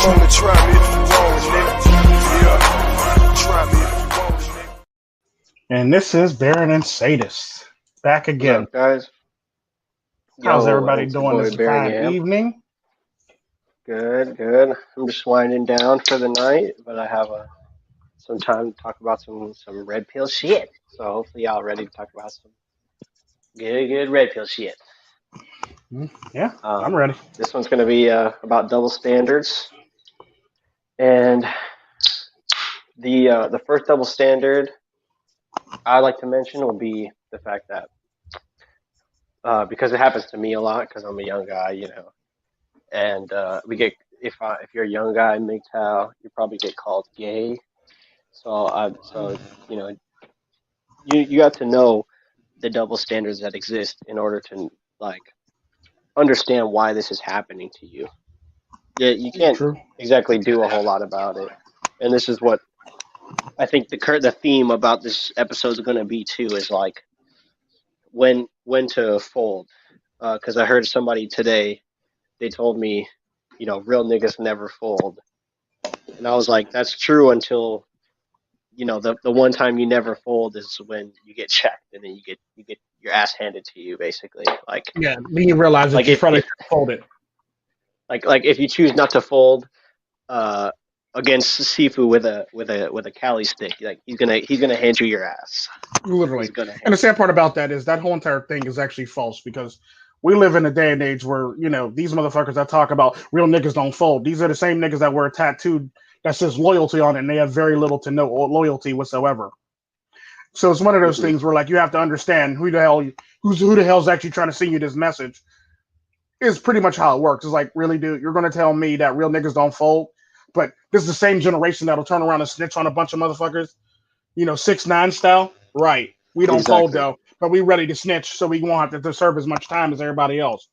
Come on and try me if you want, nigga. Yeah, try me if you want, nigga. And this is Baron and Sadist. Back What's again. up, guys? How's Yo, everybody it's your doing boy this Baron fine Yam. evening? Good. I'm just winding down for the night, but I have some time to talk about some red pill shit. So hopefully y'all ready to talk about some good red pill shit. Yeah, I'm ready. This one's gonna be about double standards, and the first double standard I like to mention will be the fact that because it happens to me a lot because I'm a young guy, and we get if you're a young guy in MGTOW, you probably get called gay. So you know you got to know the double standards that exist in order to like understand why this is happening to you. Yeah, you can't True. exactly do a whole lot about it, and this is what I think the theme about this episode is going to be too is like when to fold. Because I heard somebody today, they told me, real niggas never fold. And I was like, that's true until, the one time you never fold is when you get checked and then you get your ass handed to you basically. Yeah, then you realize that Like you if, probably if should fold it. like if you choose not to fold uh against Sifu with a Cali stick, like he's gonna hand you your ass. Literally. He's gonna hand And the sad part about that is that whole entire thing is actually false because we live in a day and age where, these motherfuckers that talk about real niggas don't fold. These are the same niggas that wear a tattoo that says loyalty on it and they have very little to no loyalty whatsoever. So it's one of those hmm things where like you have to understand who the hell's actually trying to send you this message is pretty much how it works. It's like, really, dude, you're gonna tell me that real niggas don't fold, but this is the same generation that'll turn around and snitch on a bunch of motherfuckers, 6ix9ine style, right? We don't fold Exactly. though, but we ready to snitch so we won't have to serve as much time as everybody else.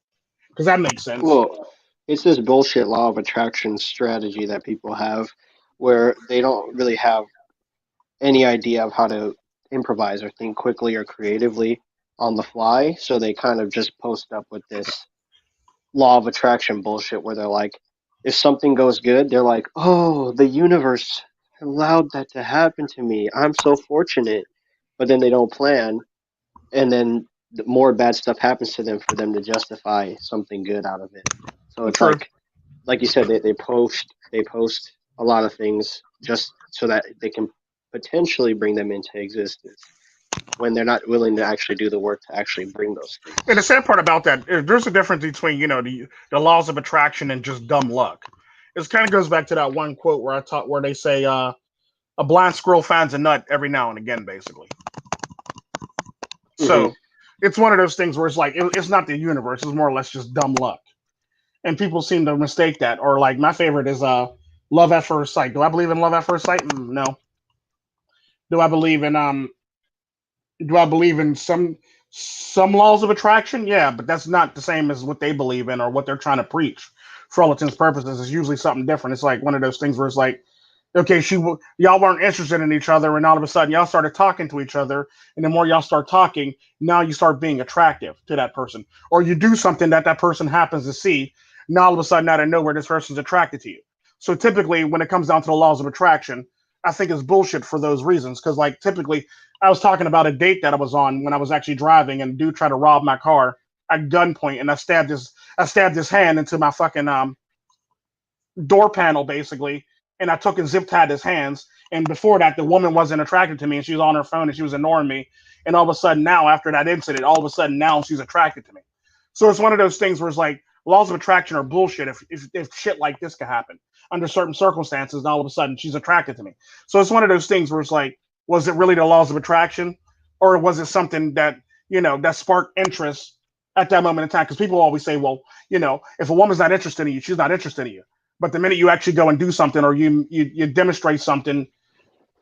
Because that makes sense. Well, it's this bullshit law of attraction strategy that people have where they don't really have any idea of how to improvise or think quickly or creatively on the fly. So they kind of just post up with this law of attraction bullshit where they're like, if something goes good, they're like, oh, the universe allowed that to happen to me. I'm so fortunate. But then they don't plan. And then more bad stuff happens to them for them to justify something good out of it. So it's True. like you said, they post a lot of things just so that they can potentially bring them into existence when they're not willing to actually do the work to actually bring those And the things. sad part about that is there's a difference between, the laws of attraction and just dumb luck. It kind of goes back to that one quote where they say, a blind squirrel finds a nut every now and again, basically. hmm So it's one of those things where it's like it's not the universe; it's more or less just dumb luck, and people seem to mistake that. Or like my favorite is love at first sight. Do I believe in love at first sight? No. Do I believe in some laws of attraction? Yeah, but that's not the same as what they believe in or what they're trying to preach. For all intents and purposes, it's usually something different. It's like one of those things where it's like, okay, y'all weren't interested in each other, and all of a sudden y'all started talking to each other, and the more y'all start talking, now you start being attractive to that person, or you do something that person happens to see. Now all of a sudden, out of nowhere, this person's attracted to you. So typically, when it comes down to the laws of attraction, I think it's bullshit for those reasons. Because like typically, I was talking about a date that I was on when I was actually driving, and a dude tried to rob my car at gunpoint, and I stabbed his hand into my fucking door panel basically, and I took and zip tied his hands. And before that, the woman wasn't attracted to me, and she was on her phone and she was ignoring me. And all of a sudden, now after that incident, all of a sudden now she's attracted to me. So it's one of those things where it's like laws of attraction are bullshit. If shit like this could happen under certain circumstances, and all of a sudden she's attracted to me. So it's one of those things where it's like, was it really the laws of attraction, or was it something that that sparked interest at that moment in time? Because people always say, well, if a woman's not interested in you, she's not interested in you. But the minute you actually go and do something, or you demonstrate something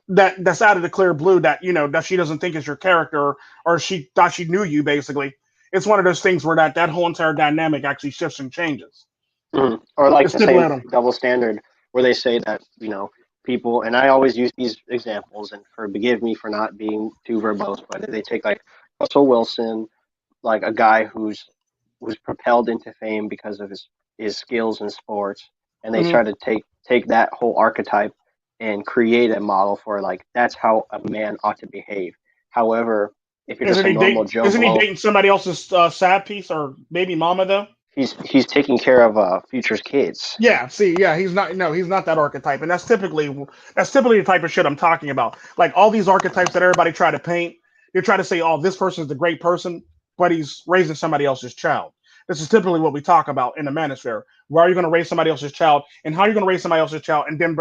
that's out of the clear blue that that she doesn't think is your character, or she thought she knew you, basically, it's one of those things where that whole entire dynamic actually shifts and changes. Or like It's the typical same of them. double standard where they say that, people, and I always use these examples, and forgive me for not being too verbose, but they take like Russell Wilson, like a guy who's propelled into fame because of his skills in sports, and they Hmm. try to take take that whole archetype and create a model for like that's how a man ought to behave. However, if you're just Isn't a he normal dating? Joe Isn't he Blow, dating somebody else's sad piece or baby mama though? he's taking care of Future's kids. Yeah, see, yeah, he's not. No, he's not that archetype, and that's typically the type of shit I'm talking about. Like all these archetypes that everybody try to paint, they try to say, "Oh, this person's the great person," but he's raising somebody else's child. This is typically what we talk about in the manosphere. Why are you going to raise somebody else's child, and how are you going to raise somebody else's child, and then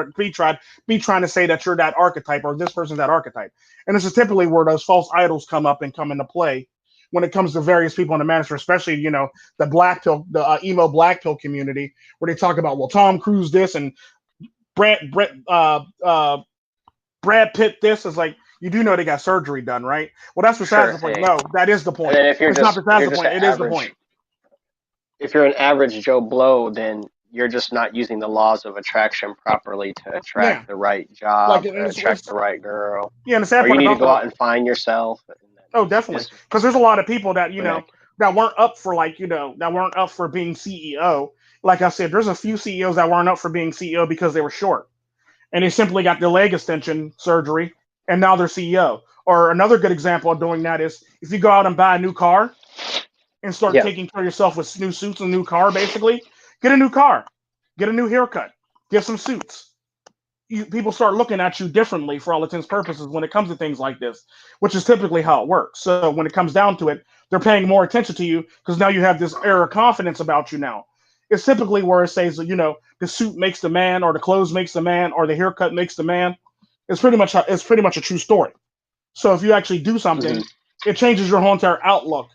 be trying to say that you're that archetype or this person's that archetype. And this is typically where those false idols come up and come into play when it comes to various people in the manosphere, especially the black pill, the emo black pill community, where they talk about, well, Tom Cruise this and Brad Brad Brad Pitt this. Is like, you do know they got surgery done, right? Well, that's besides Sure the point. thing. No, that is the And point. then if you're It's not just if besides you're the just point. an It is the point. average if you're an average Joe Blow, then you're just not using the laws of attraction properly to Yeah, attract the right like, job, and attract the right girl, yeah, and the sad or you part need to about go the out and find yourself, and then oh, you definitely, because there's a lot of people that disconnect. that weren't up for, like, that weren't up for being CEO. Like I said, there's a few CEOs that weren't up for being CEO because they were short and they simply got their leg extension surgery and now they're CEO. Or another good example of doing that is if you go out and buy a new car and start Yeah. taking care of yourself with new suits and a new car, basically, get a new car, get a new haircut, get some suits. People start looking at you differently for all intents and purposes when it comes to things like this, which is typically how it works. So when it comes down to it, they're paying more attention to you because now you have this air of confidence about you now. It's typically where it says, the suit makes the man, or the clothes makes the man, or the haircut makes the man. It's pretty much a true story. So if you actually do Hmm. something, it changes your whole entire outlook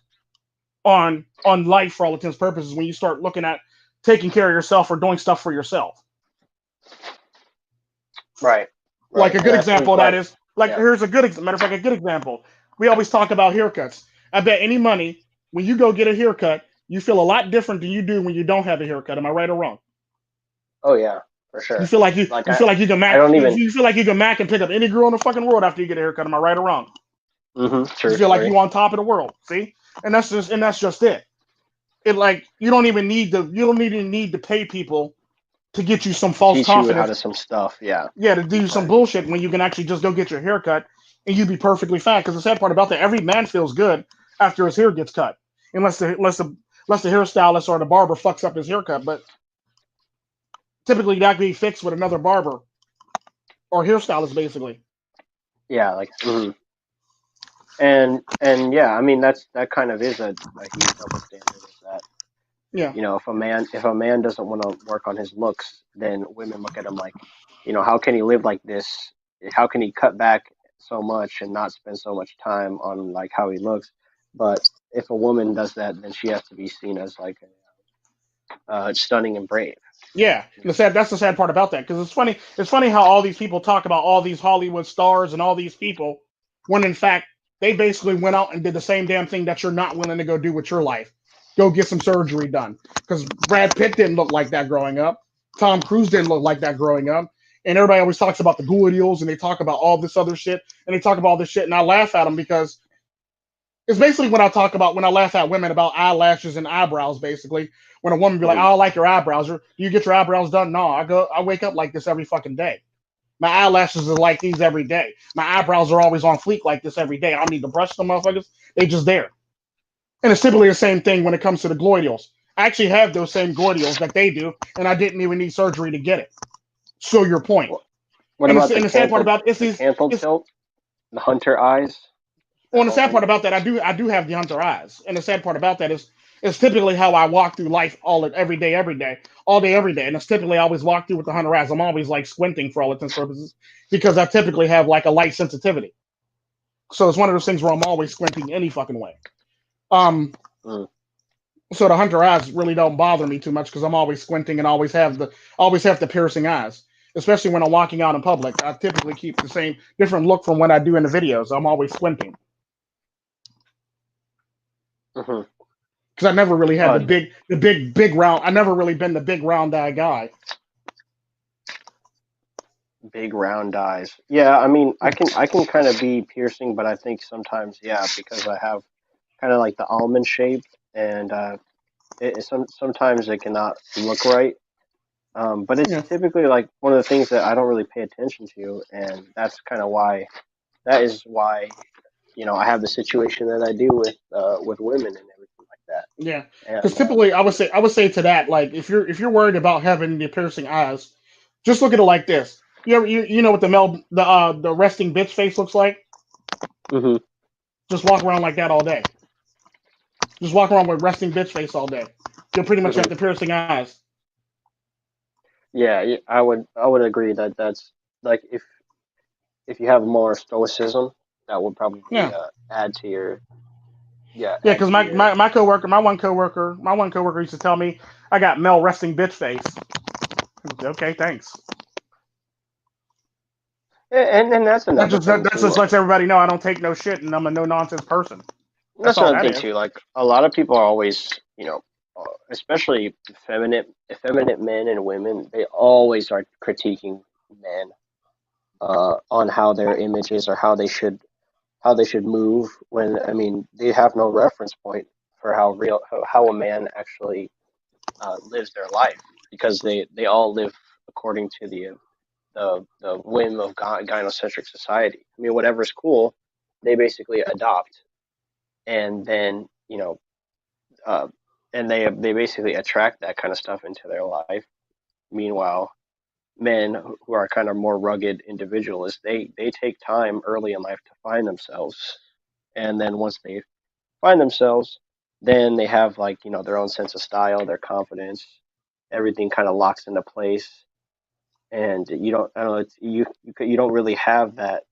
on life for all intents and purposes when you start looking at taking care of yourself or doing stuff for yourself. Right. Like Right. a And good I think example of that like is, like, yeah. here's a matter of fact, a good example. We always talk about haircuts. I bet any money when you go get a haircut, you feel a lot different than you do when you don't have a haircut. Am I right or wrong? Oh yeah, for You sure. feel like you Like you feel like you can I mac don't you, even. you feel like you can mac and pick up any girl in the fucking world after you get a haircut. Am I right or wrong? You True feel like story. you on top of the world. See, and that's just it. It, like, you don't even need to pay people to get you some To false teach you how confidence. to some stuff. Yeah. Yeah, to do some Right. bullshit when you can actually just go get your hair cut and you be perfectly fine. Because the sad part about that, every man feels good after his hair gets cut, unless the hairstylist or the barber fucks up his haircut. But typically that can be fixed with another barber or hairstylist, basically. Yeah. Like. And yeah, I mean that kind of is a huge double standard. Is that Yeah, if a man doesn't want to work on his looks, then women look at him like, how can he live like this? How can he cut back so much and not spend so much time on like how he looks? But if a woman does that, then she has to be seen as like stunning and brave. yeah. You That's the sad part about that, because it's funny. It's funny how all these people talk about all these Hollywood stars and all these people, when in fact they basically went out and did the same damn thing that you're not willing to go do with your life. Go get some surgery done. Because Brad Pitt didn't look like that growing up. Tom Cruise didn't look like that growing up. And everybody always talks about the gluteals and they talk about all this other shit and they talk about all this shit, and I laugh at them because it's basically when I talk about when I laugh at women about eyelashes and eyebrows. Basically, when a woman be like, know. "Oh, I like your eyebrows," or "Do you get your eyebrows done?" No, I wake up like this every fucking day. My eyelashes are like these every day. My eyebrows are always on fleek like this every day. I don't need to brush them, motherfuckers. They just there. And it's typically the same thing when it comes to the gluteals. I actually have those same gluteals that they do, and I didn't even need surgery to get it. So your point. What, what And about the sad part about the canthal it's tilt, the hunter eyes, well, that and the whole sad part thing? about that, I do have the hunter eyes, and the sad part about that is it's typically how I walk through life every day, all day, every day, and it's typically I always walk through with the hunter eyes. I'm always like squinting for all intents and purposes because I typically have like a light sensitivity. So it's one of those things where I'm always squinting any fucking way. Um, Mm. so the hunter eyes really don't bother me too much because I'm always squinting and always have the piercing eyes. Especially when I'm walking out in public, I typically keep the same different look from what I do in the videos. I'm always squinting. Hmm. Because I never really had Oh, the big round. I never really been the big round eye guy. big round eyes. Yeah, I mean, I Yeah, can I can kind of be piercing, but I think sometimes, yeah, because I have kind of like the almond shape, and sometimes it cannot look right. But it's Yeah, typically like one of the things that I don't really pay attention to, and that's kind of why that is why I have the situation that I do with women and everything like that. yeah. Because And typically, I would say to that, like, if you're worried about having the piercing eyes, just look at it like this. You know what the resting bitch face looks like? hmm Just walk around like that all day. Just walk around with resting bitch face all day. You'll pretty much hmm have the piercing eyes. yeah, I would agree that that's like if you have more stoicism, that would probably Yeah, add to your yeah. add Because to your my one coworker used to tell me I got male resting bitch face. Okay, thanks. and that's That another just thing that, that too. just lets everybody know I don't take no shit and I'm a no nonsense person. That's That's all another that thing is. too. Like a lot of people are always, especially effeminate men and women, they always are critiquing men on how their images or how they should move. When I mean they have no reference point for how a man actually lives their life because they all live according to the whim of gynocentric society. I mean, whatever's cool, they basically adopt, and then uh, and they basically attract that kind of stuff into their life. Meanwhile, men who are kind of more rugged individualists, they take time early in life to find themselves, and then once they find themselves, then they have like their own sense of style, their confidence, everything kind of locks into place, and you don't I don't know you don't really have that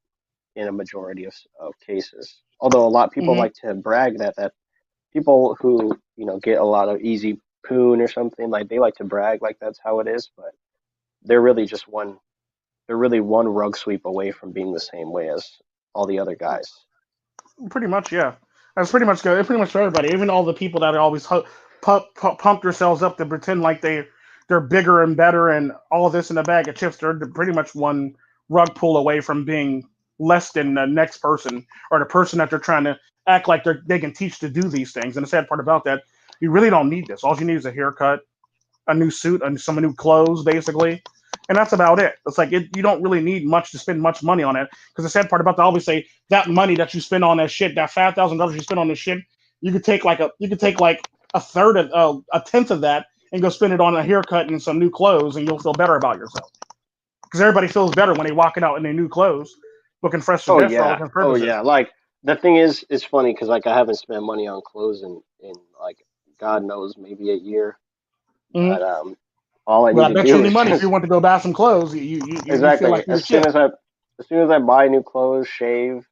in a majority of cases. Although a lot of people Hmm. like to brag that people who get a lot of easy poon or something like they like to brag like that's how it is, but they're really just one they're really one rug sweep away from being the same way as all the other guys. Pretty much, yeah. That's pretty much good. Pretty much for everybody, even all the people that are always pump themselves up to pretend like they're bigger and better and all this in a bag of chips. They're pretty much one rug pull away from being less than the next person or the person that they're trying to act like they can teach to do these things. And the sad part about that, you really don't need this. All you need is a haircut, a new suit, and some new clothes, basically. And that's about it. It's like you don't really need much to spend much money on it. Because the sad part about that, I always say that money that you spend on that shit, that $5,000 you spend on this shit, you could take like a third of a tenth of that and go spend it on a haircut and some new clothes, and you'll feel better about yourself. Because everybody feels better when they walking out in their new clothes, looking fresh to Oh death for all yeah, intents and oh purposes. yeah. Like the thing is, it's funny because like I haven't spent money on clothes in like God knows maybe a year, Mm-hmm. but all I But need I to bet you do any is money if you just want to go buy some clothes, you feel exactly like you're the shit. as soon as I buy new clothes, shave,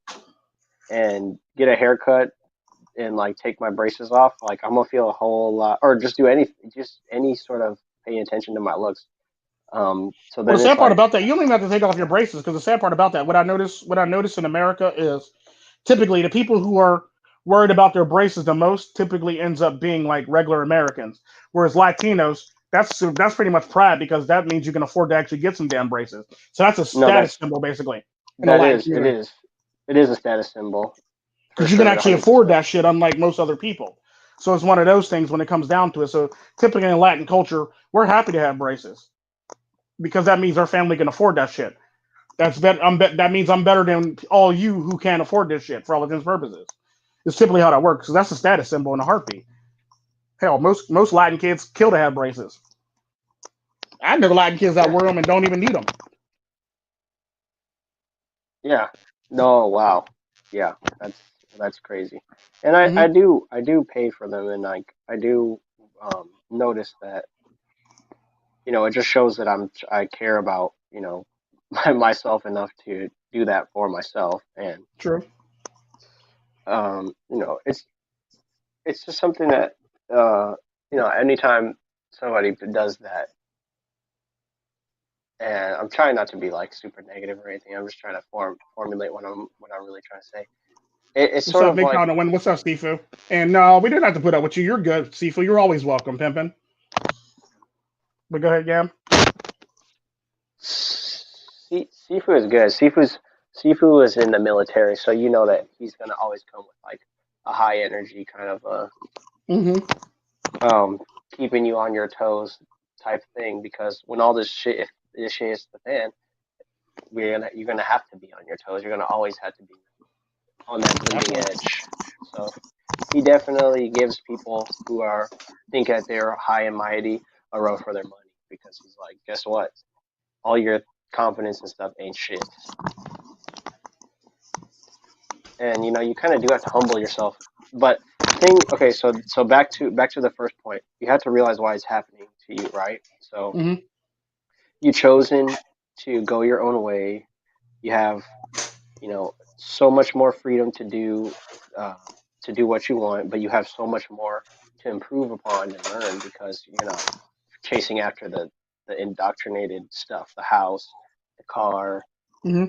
and get a haircut and like take my braces off, like I'm gonna feel a whole lot, or just do any sort of paying attention to my looks. So Well, the then it's sad part like, about that, you don't even have to take off your braces because the sad part about that, what I notice in America is typically the people who are worried about their braces the most typically ends up being like regular Americans, whereas Latinos, that's pretty much pride because that means you can afford to actually get some damn braces. So that's a no, status symbol basically in the that Latin is it community is it is a status symbol for because you can sure, actually hundred afford percent. that shit unlike most other people. So it's one of those things when it comes down to it. So typically in Latin culture, we're happy to have braces because that means our family can afford that shit. That means I'm better than all you who can't afford this shit for all intents and purposes. It's typically how that works. So that's a status symbol in a heartbeat. Hell, most Latin kids kill to have braces. I know Latin kids that Yeah, wear them and don't even need them. yeah. No, wow, yeah, that's crazy. And I Hmm. I do I do pay for them, and like I do notice that it just shows that I care about myself enough to do that for myself, and True. it's just something that uh anytime somebody does that, and I'm trying not to be like super negative or anything. I'm just trying to formulate what I'm really trying to say. It's What's sort up, of Big like Pound? What's up, Sifu? And no, we didn't have to put up with you. You're good, Sifu. You're always welcome, pimpin'. But go ahead, Gam. Sifu is good. Sifu is in the military, so you know that he's gonna always come with like a high energy kind of Hmm. um keeping you on your toes type thing, because when all this shit, if this shit hits the fan, you're gonna have to be on your toes. You're gonna always have to be on that bleeding Definitely. edge. So he definitely gives people who are think that they're high and mighty a run for their money, because he's like, guess what? All your confidence and stuff ain't shit. And you kind of do have to humble yourself. But okay, so back to the first point. You have to realize why it's happening to you, right? So Hmm. you've chosen to go your own way. You have, so much more freedom to do what you want, but you have so much more to improve upon and learn, because you're not chasing after the indoctrinated stuff, the house, the car, Hmm.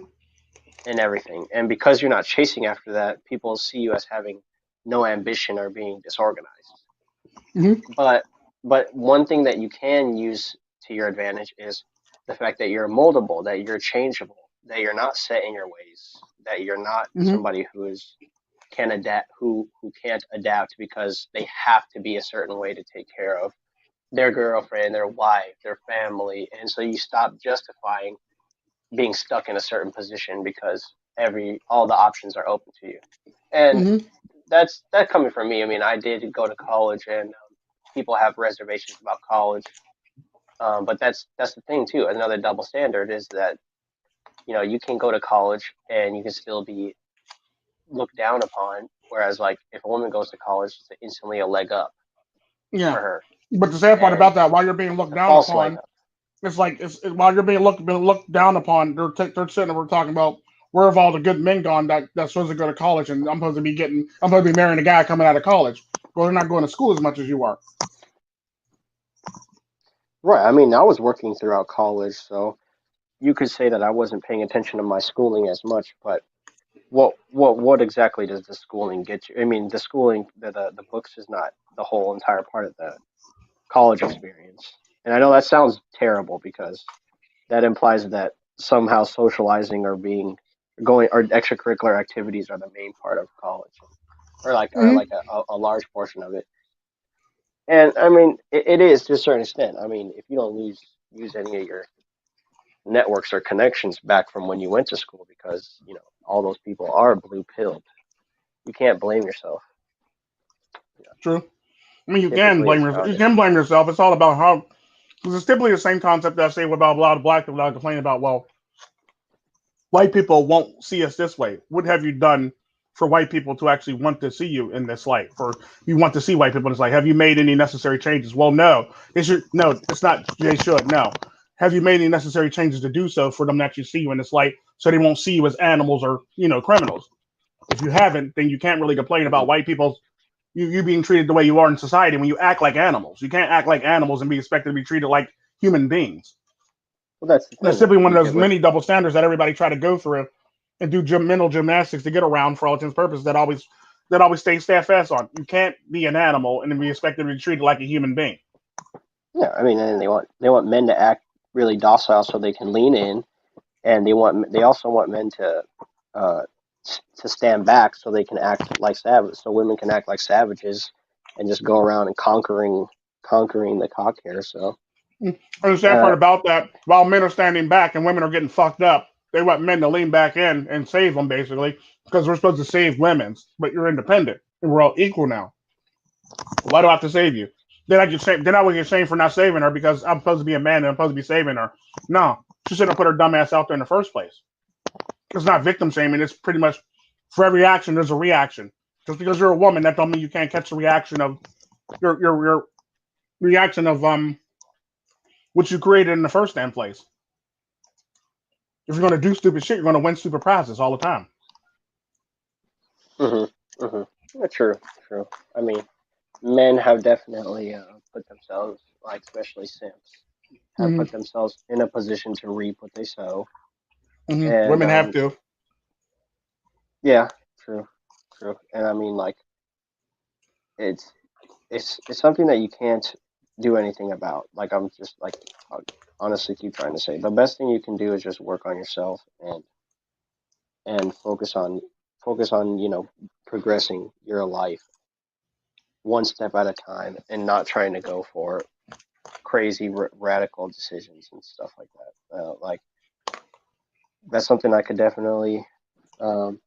and everything. And because you're not chasing after that, people see you as having no ambition or being disorganized. Hmm. But one thing that you can use to your advantage is the fact that you're moldable, that you're changeable, that you're not set in your ways, that you're not Hmm. somebody who can't adapt because they have to be a certain way to take care of their girlfriend, their wife, their family, and so you stop justifying being stuck in a certain position because all the options are open to you. And Hmm. that coming from me. I mean, I did go to college, and people have reservations about college. But that's the thing too. Another double standard is that you can go to college and you can still be looked down upon. Whereas, like, if a woman goes to college, it's instantly a leg up Yeah. for her, But the sad part and about that, while you're being it's looked a down false leg upon, up. it's like while you're being looked down upon, they're sitting there, we're talking about where have all the good men gone that's supposed to go to college, and I'm supposed to be marrying a guy coming out of college. Well, they're not going to school as much as you are. Right. I mean, I was working throughout college, so you could say that I wasn't paying attention to my schooling as much. But what exactly does the schooling get you? I mean, the schooling, the books is not the whole entire part of the college experience. And I know that sounds terrible, because that implies that somehow socializing or being going or extracurricular activities are the main part of college, or Hmm. like a large portion of it. And I mean, it is to a certain extent. I mean, if you don't use any of your networks or connections back from when you went to school, because all those people are blue pilled, you can't blame yourself. True. I mean, you can Typically, blame it's yourself. how it You is. can blame yourself. It's all about how. Because it's typically the same concept that I say about a lot of black people that complain about. Well, white people won't see us this way. What have you done for white people to actually want to see you in this light? For you want to see white people in this light? Have you made any necessary changes? Well, no. They should. No, it's not. They should. No. Have you made any necessary changes to do so for them to actually see you in this light, so they won't see you as animals or criminals? If you haven't, then you can't really complain Hmm. about white people you being treated the way you are in society when you act like animals. You can't act like animals and be expected to be treated like human beings. Well, that's the That's thing. simply one You of those get what many double standards that everybody try to go through and do mental gymnastics to get around for all intents and purposes that always stay steadfast on. You can't be an animal and then be expected to be treated like a human being. Yeah, I mean, and they want men to act really docile so they can lean in, and they also want men uh to stand back so they can act like savages, so women can act like savages and just go around and conquering the cock here. So And the sad uh part about that, while men are standing back and women are getting fucked up, they want men to lean back in and save them, basically, because we're supposed to save women, but you're independent and we're all equal now. Why do I have to save you? Then I would get shamed for not saving her because I'm supposed to be a man and I'm supposed to be saving her. No, she shouldn't have put her dumb ass out there in the first place. It's not victim shaming. It's pretty much for every action there's a reaction. Just because you're a woman, that don't mean you can't catch the reaction of your reaction of what you created in the first damn place. If you're gonna do stupid shit, you're gonna win stupid prizes all the time. mhm, mhm. Yeah, true. I mean, men have definitely put themselves, like especially simps, have Mm-hmm. put themselves in a position to reap what they sow. Mm-hmm. And Women have to. yeah, true, true. And I mean, like, it's it's something that you can't do anything about. Like, I'm just like, I honestly keep trying to say the best thing you can do is just work on yourself, and focus on progressing your life one step at a time, and not trying to go for crazy radical decisions and stuff like that. Like that's something I could definitely um,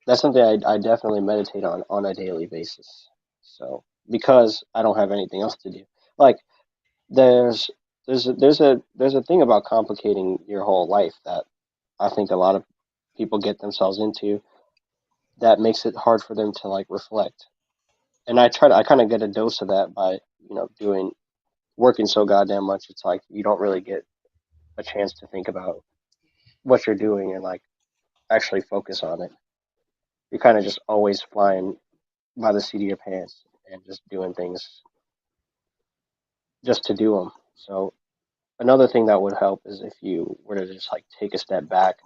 that's something I definitely meditate on a daily basis. So because I don't have anything else to do. Like there's there's a thing about complicating your whole life that I think a lot of people get themselves into that makes it hard for them to like reflect. And I kind of get a dose of that by, doing working so goddamn much. It's like you don't really get a chance to think about what you're doing and like actually focus on it. You're kind of just always flying by the seat of your pants and just doing things just to do them. So another thing that would help is if you were to just like take a step back.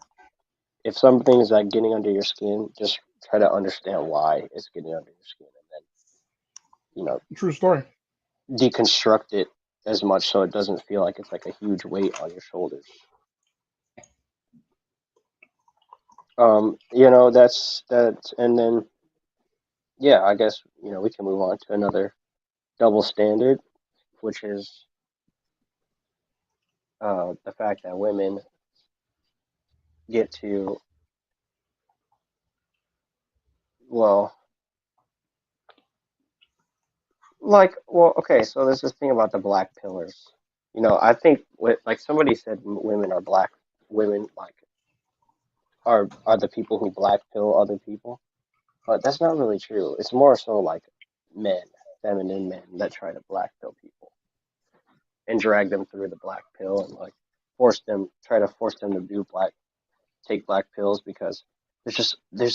If something's like getting under your skin, just try to understand why it's getting under your skin, and then you know True story. deconstruct it as much so it doesn't feel like it's like a huge weight on your shoulders. That's that, and then yeah, I guess we can move on to another double standard, which is the fact that women get to, well, okay, so there's this thing about the black pillars. I think like somebody said, women are black. Women like are the people who black pill other people, but that's not really true. It's more so like men, feminine men that try to black pill people and drag them through the black pill and like try to force them to take black pills because there's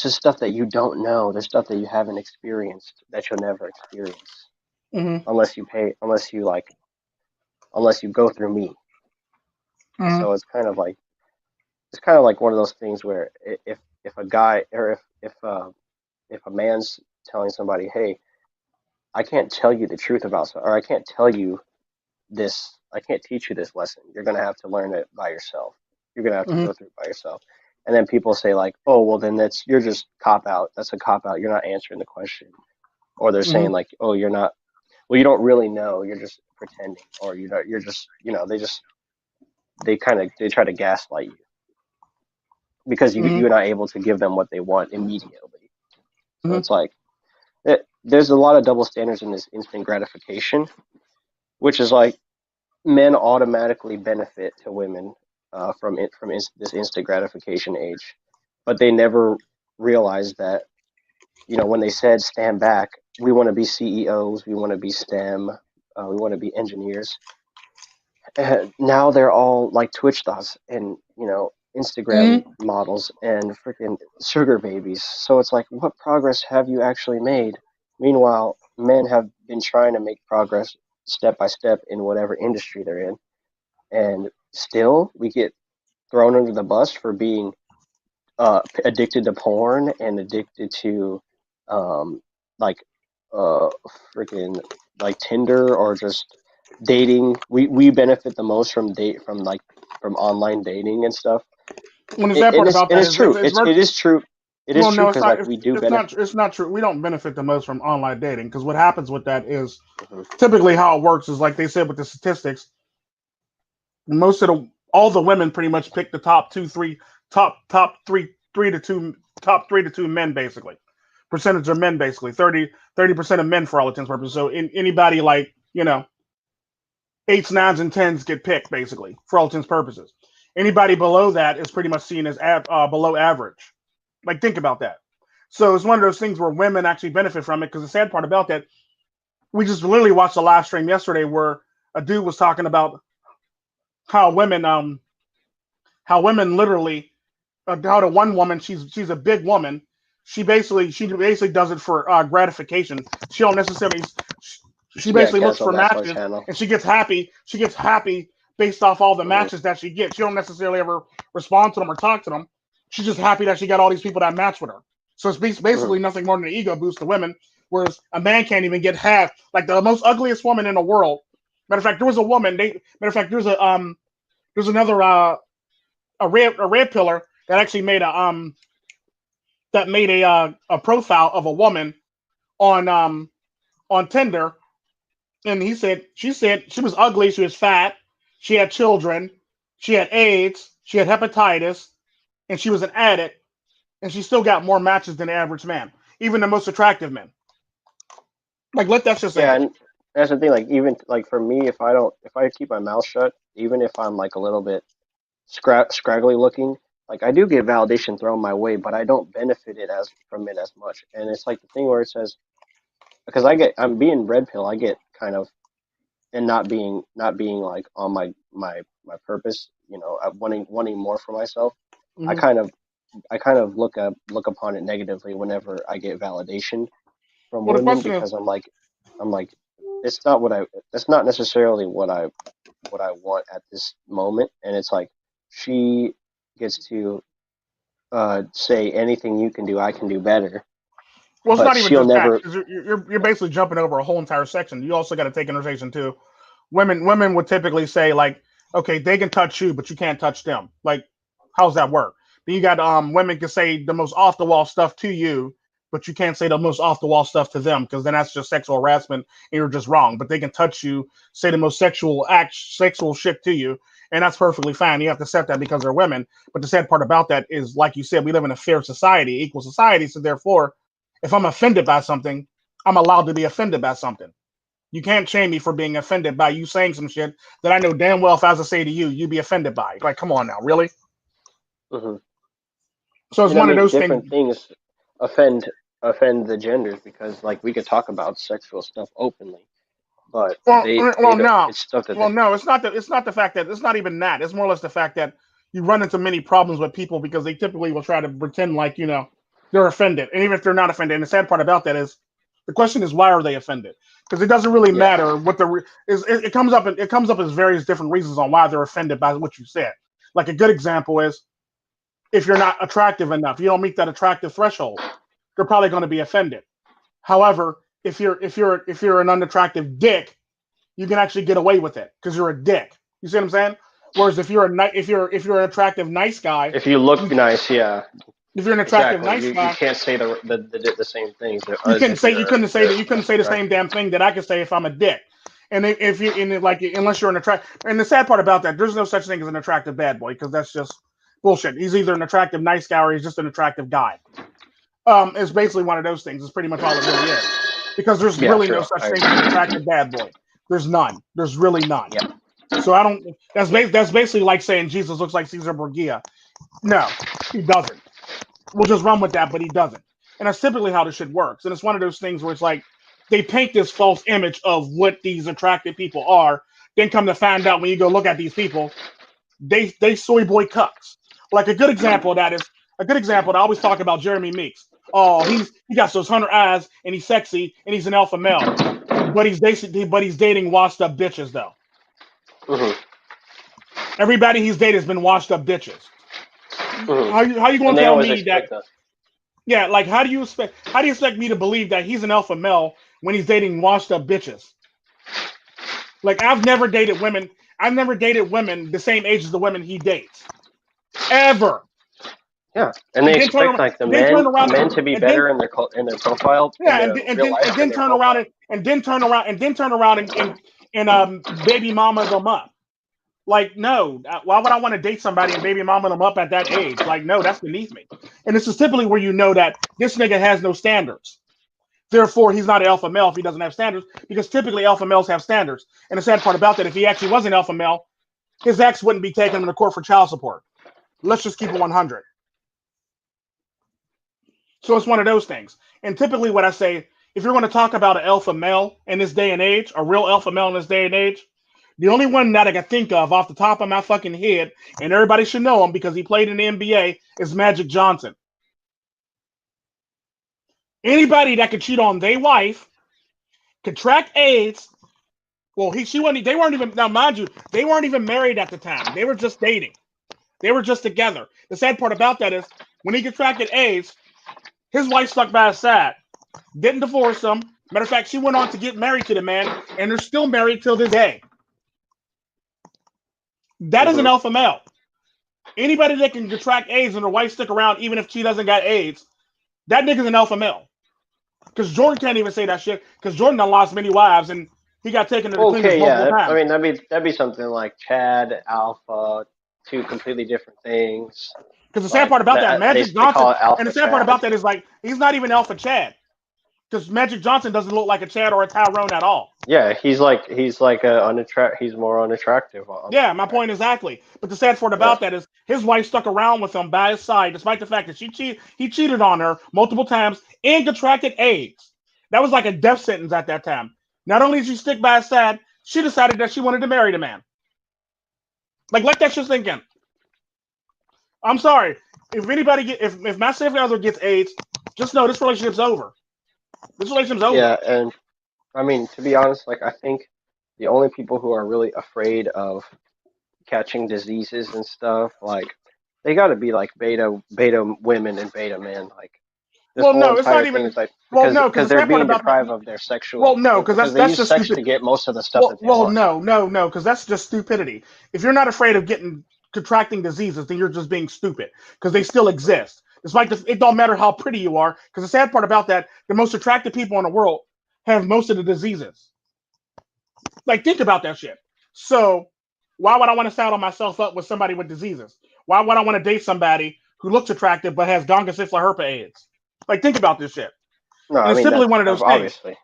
just stuff that you don't know. There's stuff that you haven't experienced that you'll never experience Hmm. unless you go through me. Hmm. So it's kind of like one of those things where if a guy or if a man's telling somebody, hey, I can't tell you the truth about or I can't tell you this, I can't teach you this lesson. You're gonna have to learn it by yourself. You're gonna have to Hmm. go through it by yourself. And then people say like, oh well, then you're just cop out. That's a cop out. You're not answering the question. Or they're Hmm. saying like, oh, you're not. Well, you don't really know. You're just pretending. Or you're just they try to gaslight you because Hmm. you're not able to give them what they want immediately. So Hmm. it's like there's a lot of double standards in this instant gratification, which is like men automatically benefit to women this instant gratification age, but they never realized that when they said stand back, we want to be CEOs, we want to be STEM, we want to be engineers. Now they're all like Twitch stars and Instagram Hmm. models and freaking sugar babies. So it's like, what progress have you actually made? Meanwhile, men have been trying to make progress step by step in whatever industry they're in, and still we get thrown under the bus for being addicted to porn and addicted to um, like uh, freaking like Tinder or just dating. We benefit the most from online dating and stuff. When the sad part about And that it's is, true. It is true. It is well, true no, it's because not. like we do It's not. benefit. It's not true. We don't benefit the most from online dating because what happens with that is Mhm. typically how it works is like they said with the statistics. Most of the all the women pretty much pick the top two, three, top three, 3 to 2, top 3 to 2 men basically. Percentage of men basically 30% of men for all intents and purposes. So anybody like eights, nines, and tens get picked basically for all intents and purposes. Anybody below that is pretty much seen as below average. Like think about that. So it's one of those things where women actually benefit from it because the sad part about that, we just literally watched a live stream yesterday where a dude was talking about how women literally how the one woman she's a big woman she basically does it for gratification. She don't necessarily she Yeah, basically looks cancel for that's my matches channel. and she gets happy based off all the Hmm. matches that she gets. She don't necessarily ever respond to them or talk to them. She's just happy that she got all these people that match with her. So it's Hmm. basically nothing more than an ego boost to women, whereas a man can't even get half. Like the most ugliest woman in the world. Matter of fact, there was a woman. Matter of fact, there's another a red pillar that actually made a profile of a woman on on Tinder, And she said she was ugly, she was fat, she had children, she had AIDS, she had hepatitis, and she was an addict, and she still got more matches than the average man, even the most attractive men. Like, let that shit sink Yeah, in. and that's the thing. Like even like for me, if I keep my mouth shut, even if I'm like a little bit scraggly looking, like I do get validation thrown my way, but I don't benefit it as from it as much. And it's like the thing where it says because I'm being red pill, I get kind of and not being like on my purpose, wanting more for myself. I Mm-hmm. kind of I kind of look upon it negatively whenever I get validation from Well, the women question is, because I'm like it's not what I that's not necessarily what I want at this moment, and it's like she gets to say anything you can do, I can do better, well, it's but not even she'll just that never. because you're basically jumping over a whole entire section. You also got to take into consideration too. Women would typically say like, okay, they can touch you, but you can't touch them. Like, how's that work? Then you got women can say the most off the wall stuff to you, but you can't say the most off the wall stuff to them because then that's just sexual harassment and you're just wrong. But they can touch you, say the most sexual shit to you, and that's perfectly fine. You have to accept that because they're women. But the sad part about that is, like you said, we live in a fair society, equal society. So therefore, if I'm offended by something, I'm allowed to be offended by something. You can't shame me for being offended by you saying some shit that I know damn well if I was to say to you, you'd be offended by. Like, come on now, really? Mhm. So it's And I one of mean, those things. different things offend offend the genders because like we could talk about sexual stuff openly, but they don't. No, It's stuff that well, they. no, it's not the fact that it's not even that. It's more or less the fact that you run into many problems with people because they typically will try to pretend like they're offended, and even if they're not offended. And the sad part about that is, the question is why are they offended? Because it doesn't really Yeah. matter what the is. It comes up. It comes up as various different reasons on why they're offended by what you said. Like a good example is if you're not attractive enough, you don't meet that attractive threshold, they're probably going to be offended. However, if you're an unattractive dick, you can actually get away with it because you're a dick. You see what I'm saying? Whereas if you're an attractive nice guy, If you look you, nice, yeah, if you're an attractive exactly. nice You guy, can't say the same things you as couldn't if say you couldn't say you're that you couldn't less say the same attractive. damn thing that I could say if I'm a dick. And if you in like unless you're an attract, and the sad part about that, there's no such thing as an attractive bad boy because that's just bullshit. He's either an attractive nice guy or he's just an attractive guy. It's basically one of those things. It's pretty much all it really is. Because there's Yeah, really true. no such I thing as an agree. attractive bad boy. There's none. There's really none. Yeah. So I don't. That's basically like saying Jesus looks like Caesar Borgia. No, he doesn't. We'll just run with that, but he doesn't. And that's typically how this shit works. And it's one of those things where it's like they paint this false image of what these attractive people are. Then come to find out when you go look at these people, they soy boy cucks. Like a good example. I always talk about Jeremy Meeks. Oh, he got those 100 eyes and he's sexy and he's an alpha male, but he's dating washed up bitches though. Hmm. Everybody he's dated has been washed up bitches. Hmm. How you And gonna they tell always me that? expect that. Yeah, like how do you expect me to believe that he's an alpha male when he's dating washed up bitches? Like I've never dated women the same age as the women he dates ever. Yeah, and they And then turn expect around, like and then turn the around, men to be and then better in in their profile in yeah, their real life and than then their turn around profile. and baby mama them up. Like no, why would I want to date somebody and baby mama them up at that age? Like no, that's beneath me. And this is typically where you know that this nigga has no standards. Therefore, he's not an alpha male if he doesn't have standards, because typically alpha males have standards. And the sad part about that, if he actually was an alpha male, his ex wouldn't be taking him to court for child support. Let's just keep it 100. So it's one of those things. And typically, what I say, if you're going to talk about an alpha male in this day and age, a real alpha male in this day and age, the only one that I can think of off the top of my fucking head, and everybody should know him because he played in the NBA, is Magic Johnson. Anybody that could cheat on their wife, contract AIDS. Well, she wasn't. They weren't even, now, mind you, they weren't even married at the time. They were just dating. They were just together. The sad part about that is when he contracted AIDS, his wife stuck by his side, didn't divorce him. Matter of fact, she went on to get married to the man, and they're still married till this day. That is an Hmm. alpha male. Anybody that can contract AIDS and their wife stick around, even if she doesn't got AIDS, that nigga's an alpha male. Because Jordan can't even say that shit. Because Jordan done lost many wives, and he got taken to the cleaners Okay, multiple yeah. I times. mean, that'd be something like Chad, Alpha, two completely different things. Because the sad Like part about that, they Magic they Johnson, call it and the Alpha sad part Chad. about that is like he's not even Alpha Chad. Because Magic Johnson doesn't look like a Chad or a Tyrone at all. Yeah, he's like a unattract. He's more unattractive on Yeah, the my point character. exactly. But the sad part Yeah. about that is his wife stuck around with him by his side, despite the fact that he cheated on her multiple times and contracted AIDS. That was like a death sentence at that time. Not only did she stick by his side, she decided that she wanted to marry the man. Like, let that shit sink in. I'm sorry. If my significant other gets AIDS, just know this relationship's over. This relationship's over. Yeah, and I mean, to be honest, like I think the only people who are really afraid of catching diseases and stuff, like they got to be like beta women and beta men. Like this Well, whole no, it's not entire thing even. is like Well, because no, because because the they're sad part being about that. deprived of their Well, sexual no, because because they that's use just sex stupid. to get most of the stuff Well, that they well, want. no, because that's just stupidity. If you're not afraid of getting contracting diseases, then you're just being stupid because they still exist. Despite it don't matter how pretty you are. Because the sad part about that, the most attractive people in the world have most of the diseases. Like, think about that shit. So, why would I want to saddle myself up with somebody with diseases? Why would I want to date somebody who looks attractive but has Donga syphilis herpes AIDS? Like, think about this shit. No, And I it's mean simply that's one of those things. obviously.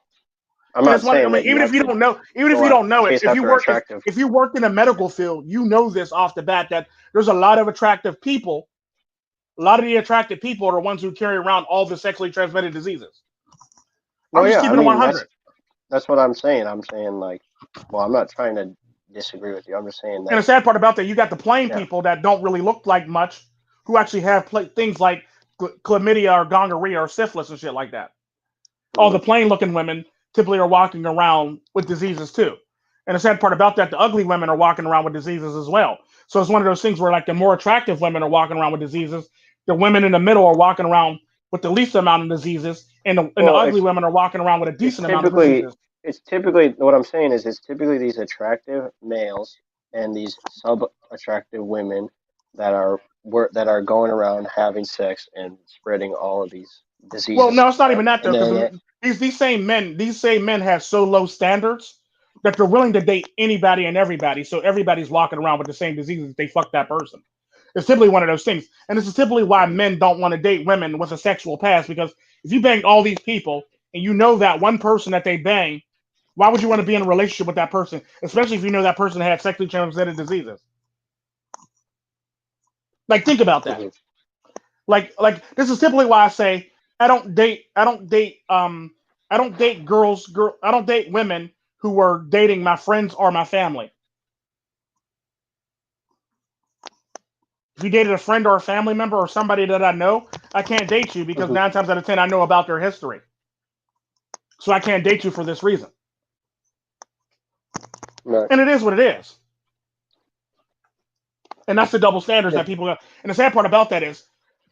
I'm And not it's one. I saying mean, that you even if have you to don't know, even if go you out don't know it, chase after attractive. if you work in a medical field, you know this off the bat that there's a lot of attractive people. A lot of the attractive people are the ones who carry around all the sexually transmitted diseases. I'm Well, just yeah, I keeping it mean that's 100. that's what I'm saying. I'm saying like, well, I'm not trying to disagree with you. I'm just saying And that the sad part about that, you got the plain yeah. people that don't really look like much, who actually have things like chlamydia or gonorrhea or syphilis and shit like that. All Hmm. the plain looking women typically are walking around with diseases too. And the sad part about that, the ugly women are walking around with diseases as well. So it's one of those things where like the more attractive women are walking around with diseases, the women in the middle are walking around with the least amount of diseases, and the Well, ugly women are walking around with a it's decent amount of typically diseases. it's typically what I'm saying is it's typically these attractive males and these sub attractive women that are going around having sex and spreading all of these Well, diseases no, and it's not stuff. even that And though, because then it, these same men have so low standards that they're willing to date anybody and everybody. So everybody's walking around with the same diseases. They fuck that person. It's typically one of those things, and this is typically why Mhm. men don't want to date women with a sexual past. Because if you bang all these people and you know that one person that they bang, why would you want to be in a relationship with that person, especially if you know that person had sexually transmitted diseases? Like, think about that. Mhm. Like this is typically why I say I don't date I don't date women who are dating my friends or my family. If you dated a friend or a family member or somebody that I know, I can't date you because Mhm. 9 times out of 10 I know about their history. So I can't date you for this reason. Right. And it is what it is. And that's the double standards Yeah. that people got. And the sad part about that is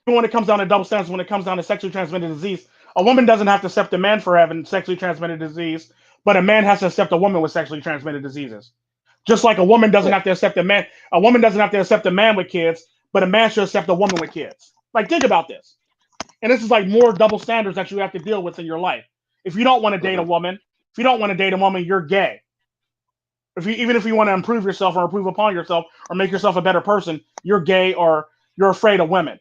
when it comes down to double standards, when it comes down to sexually transmitted disease, a woman doesn't have to accept a man for having sexually transmitted disease, but a man has to accept a woman with sexually transmitted diseases. Just like Yeah. a woman doesn't have to accept a man with kids, but a man should accept a woman with kids. Like, think about this. And this is like more double standards that you have to deal with in your life. If you don't want to date a Mhm. woman, if you don't want to date a woman, you're gay. Even if you want to improve yourself or improve upon yourself or make yourself a better person, you're gay or you're afraid of women.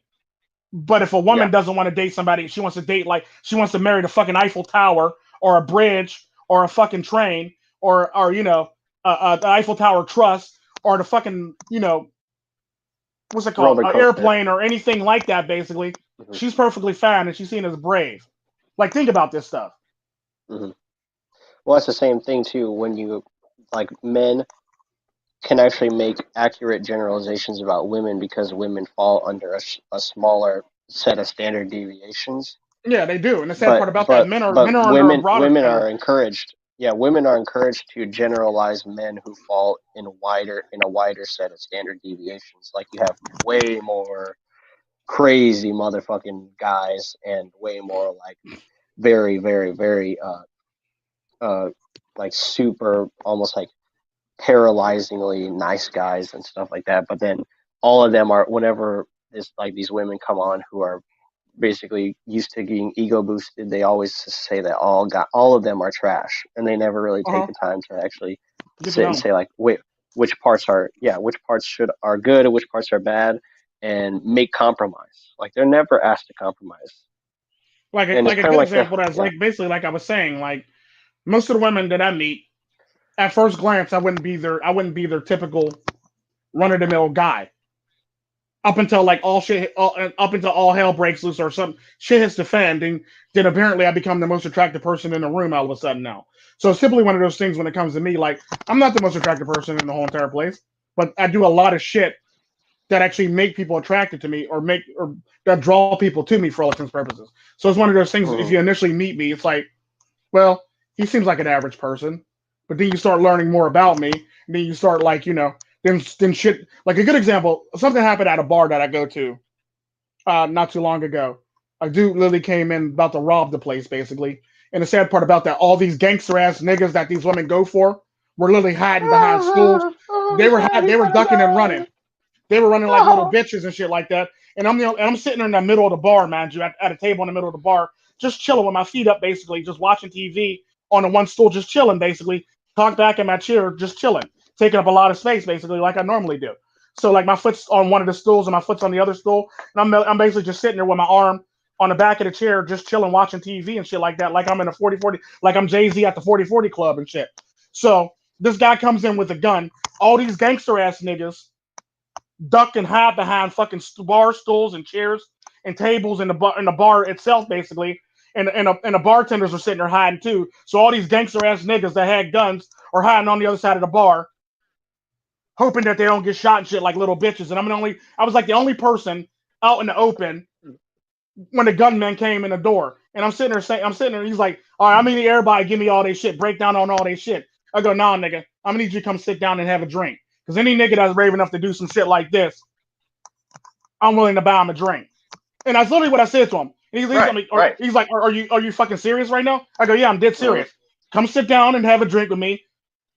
But if a Yeah. woman doesn't want to date somebody, she wants to date like she wants to marry the fucking Eiffel Tower or a bridge or a fucking train or the Eiffel Tower Trust or the fucking what's it called, Roller an coaster. airplane or anything like that. Basically, Mhm. she's perfectly fine and she's seen as brave. Like, think about this stuff. Mhm. Well, that's the same thing too. When you like men can actually make accurate generalizations about women because women fall under a smaller set of standard deviations. Yeah, they do. And the sad But part about that, but men but are under a women broader women standard. are encouraged. Yeah, women are encouraged to generalize men who fall in a wider set of standard deviations. Like you have way more crazy motherfucking guys and way more like very very very uh like super almost like paralyzingly nice guys and stuff like that. But then all of them are whenever this like these women come on who are basically used to being ego boosted, they always say that all of them are trash, and they never really Uh take huh. the time to actually Get to sit and know. say like, wait, which parts are good and which parts are bad, and make compromise. Like they're never asked to compromise, and it's Like a kind of good like the example that's yeah. like basically like I was saying, like most of the women that I meet, at first glance, I wouldn't be their typical run of the mill guy. Up until like up until all hell breaks loose or some shit hits the fan, then apparently I become the most attractive person in the room all of a sudden now. So it's simply one of those things when it comes to me. Like I'm not the most attractive person in the whole entire place, but I do a lot of shit that actually make people attracted to me or that draw people to me for all intents and purposes. So it's one of those things. If Mhm. you initially meet me, it's like, well, he seems like an average person, but then you start learning more about me, and then you start like then shit. Like a good example, something happened at a bar that I go to not too long ago. A dude literally came in about to rob the place basically, and the sad part about that, all these gangster ass niggas that these women go for were literally hiding behind stools. Oh God, They he's were gonna ducking and running. die. They were running like little Oh. bitches and shit like that. And I'm sitting in the middle of the bar, man, you at a table in the middle of the bar, just chilling with my feet up, basically, just watching TV on the one stool, just chilling, basically, cocked back in my chair, just chilling, taking up a lot of space, basically, like I normally do. So like my foot's on one of the stools and my foot's on the other stool, and I'm basically just sitting there with my arm on the back of the chair, just chilling, watching TV and shit like that, like I'm in a 40-40, like I'm Jay-Z at the 40-40 club and shit. So this guy comes in with a gun. All these gangster ass niggas duck and hide behind fucking bar stools and chairs and tables in the bar itself, basically. And the bartenders are sitting there hiding too. So all these gangster ass niggas that had guns are hiding on the other side of the bar, hoping that they don't get shot and shit like little bitches. And I was like the only person out in the open when the gunman came in the door. And I'm sitting there. He's like, all right, I'm gonna need everybody give me all their shit, break down on all their shit. I go, nah, nigga, I'm gonna need you to come sit down and have a drink. Because any nigga that's brave enough to do some shit like this, I'm willing to buy him a drink. And that's literally what I said to him. And Right, right. he's like, are you fucking serious right now? I go, yeah, I'm dead Mhm. serious. Come sit down and have a drink with me.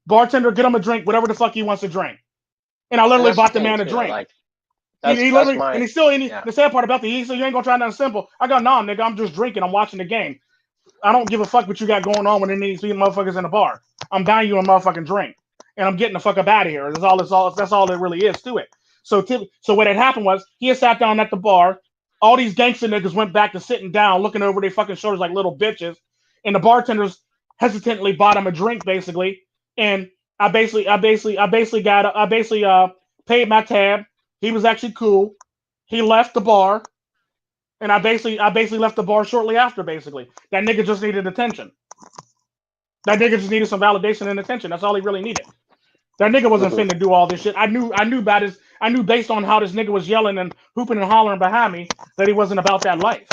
Bartender, get him a drink, whatever the fuck he wants to drink. And I And literally that's the bought the thing man a too. drink. Like He that's literally, and my he still, yeah. the sad part about he said, you ain't gonna try nothing simple. I go, nah, nigga, I'm just drinking. I'm watching the game. I don't give a fuck what you got going on when there needs to be motherfuckers in the bar. I'm buying you a motherfucking drink. And I'm getting the fuck up out of here. That's all it really is to it. So what had happened was he had sat down at the bar. All these gangster niggas went back to sitting down, looking over their fucking shoulders like little bitches. And the bartenders hesitantly bought him a drink, basically. And I basically paid my tab. He was actually cool. He left the bar, and I basically left the bar shortly after. Basically, that nigga just needed attention. That nigga just needed some validation and attention. That's all he really needed. That nigga wasn't Mhm. finna do all this shit. I knew based on how this nigga was yelling and hooping and hollering behind me that he wasn't about that life.